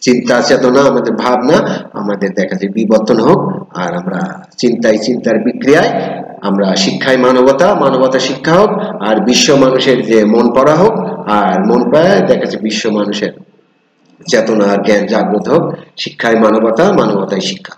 A: চিন্তা চেতনা, আমাদের ভাবনা, আমাদের দেখা যায় বিবর্তন হোক। আর আমরা চিন্তার বিক্রিয়ায় আমরা শিক্ষায় মানবতা, মানবতা শিক্ষা হোক, আর বিশ্ব মানুষের যে মন পড়া হোক, আর মন পড়ায় দেখা যায় বিশ্ব মানুষের চেতনা জ্ঞান জাগ্রত হোক। শিক্ষায় মানবতা, মানবতায় শিক্ষা।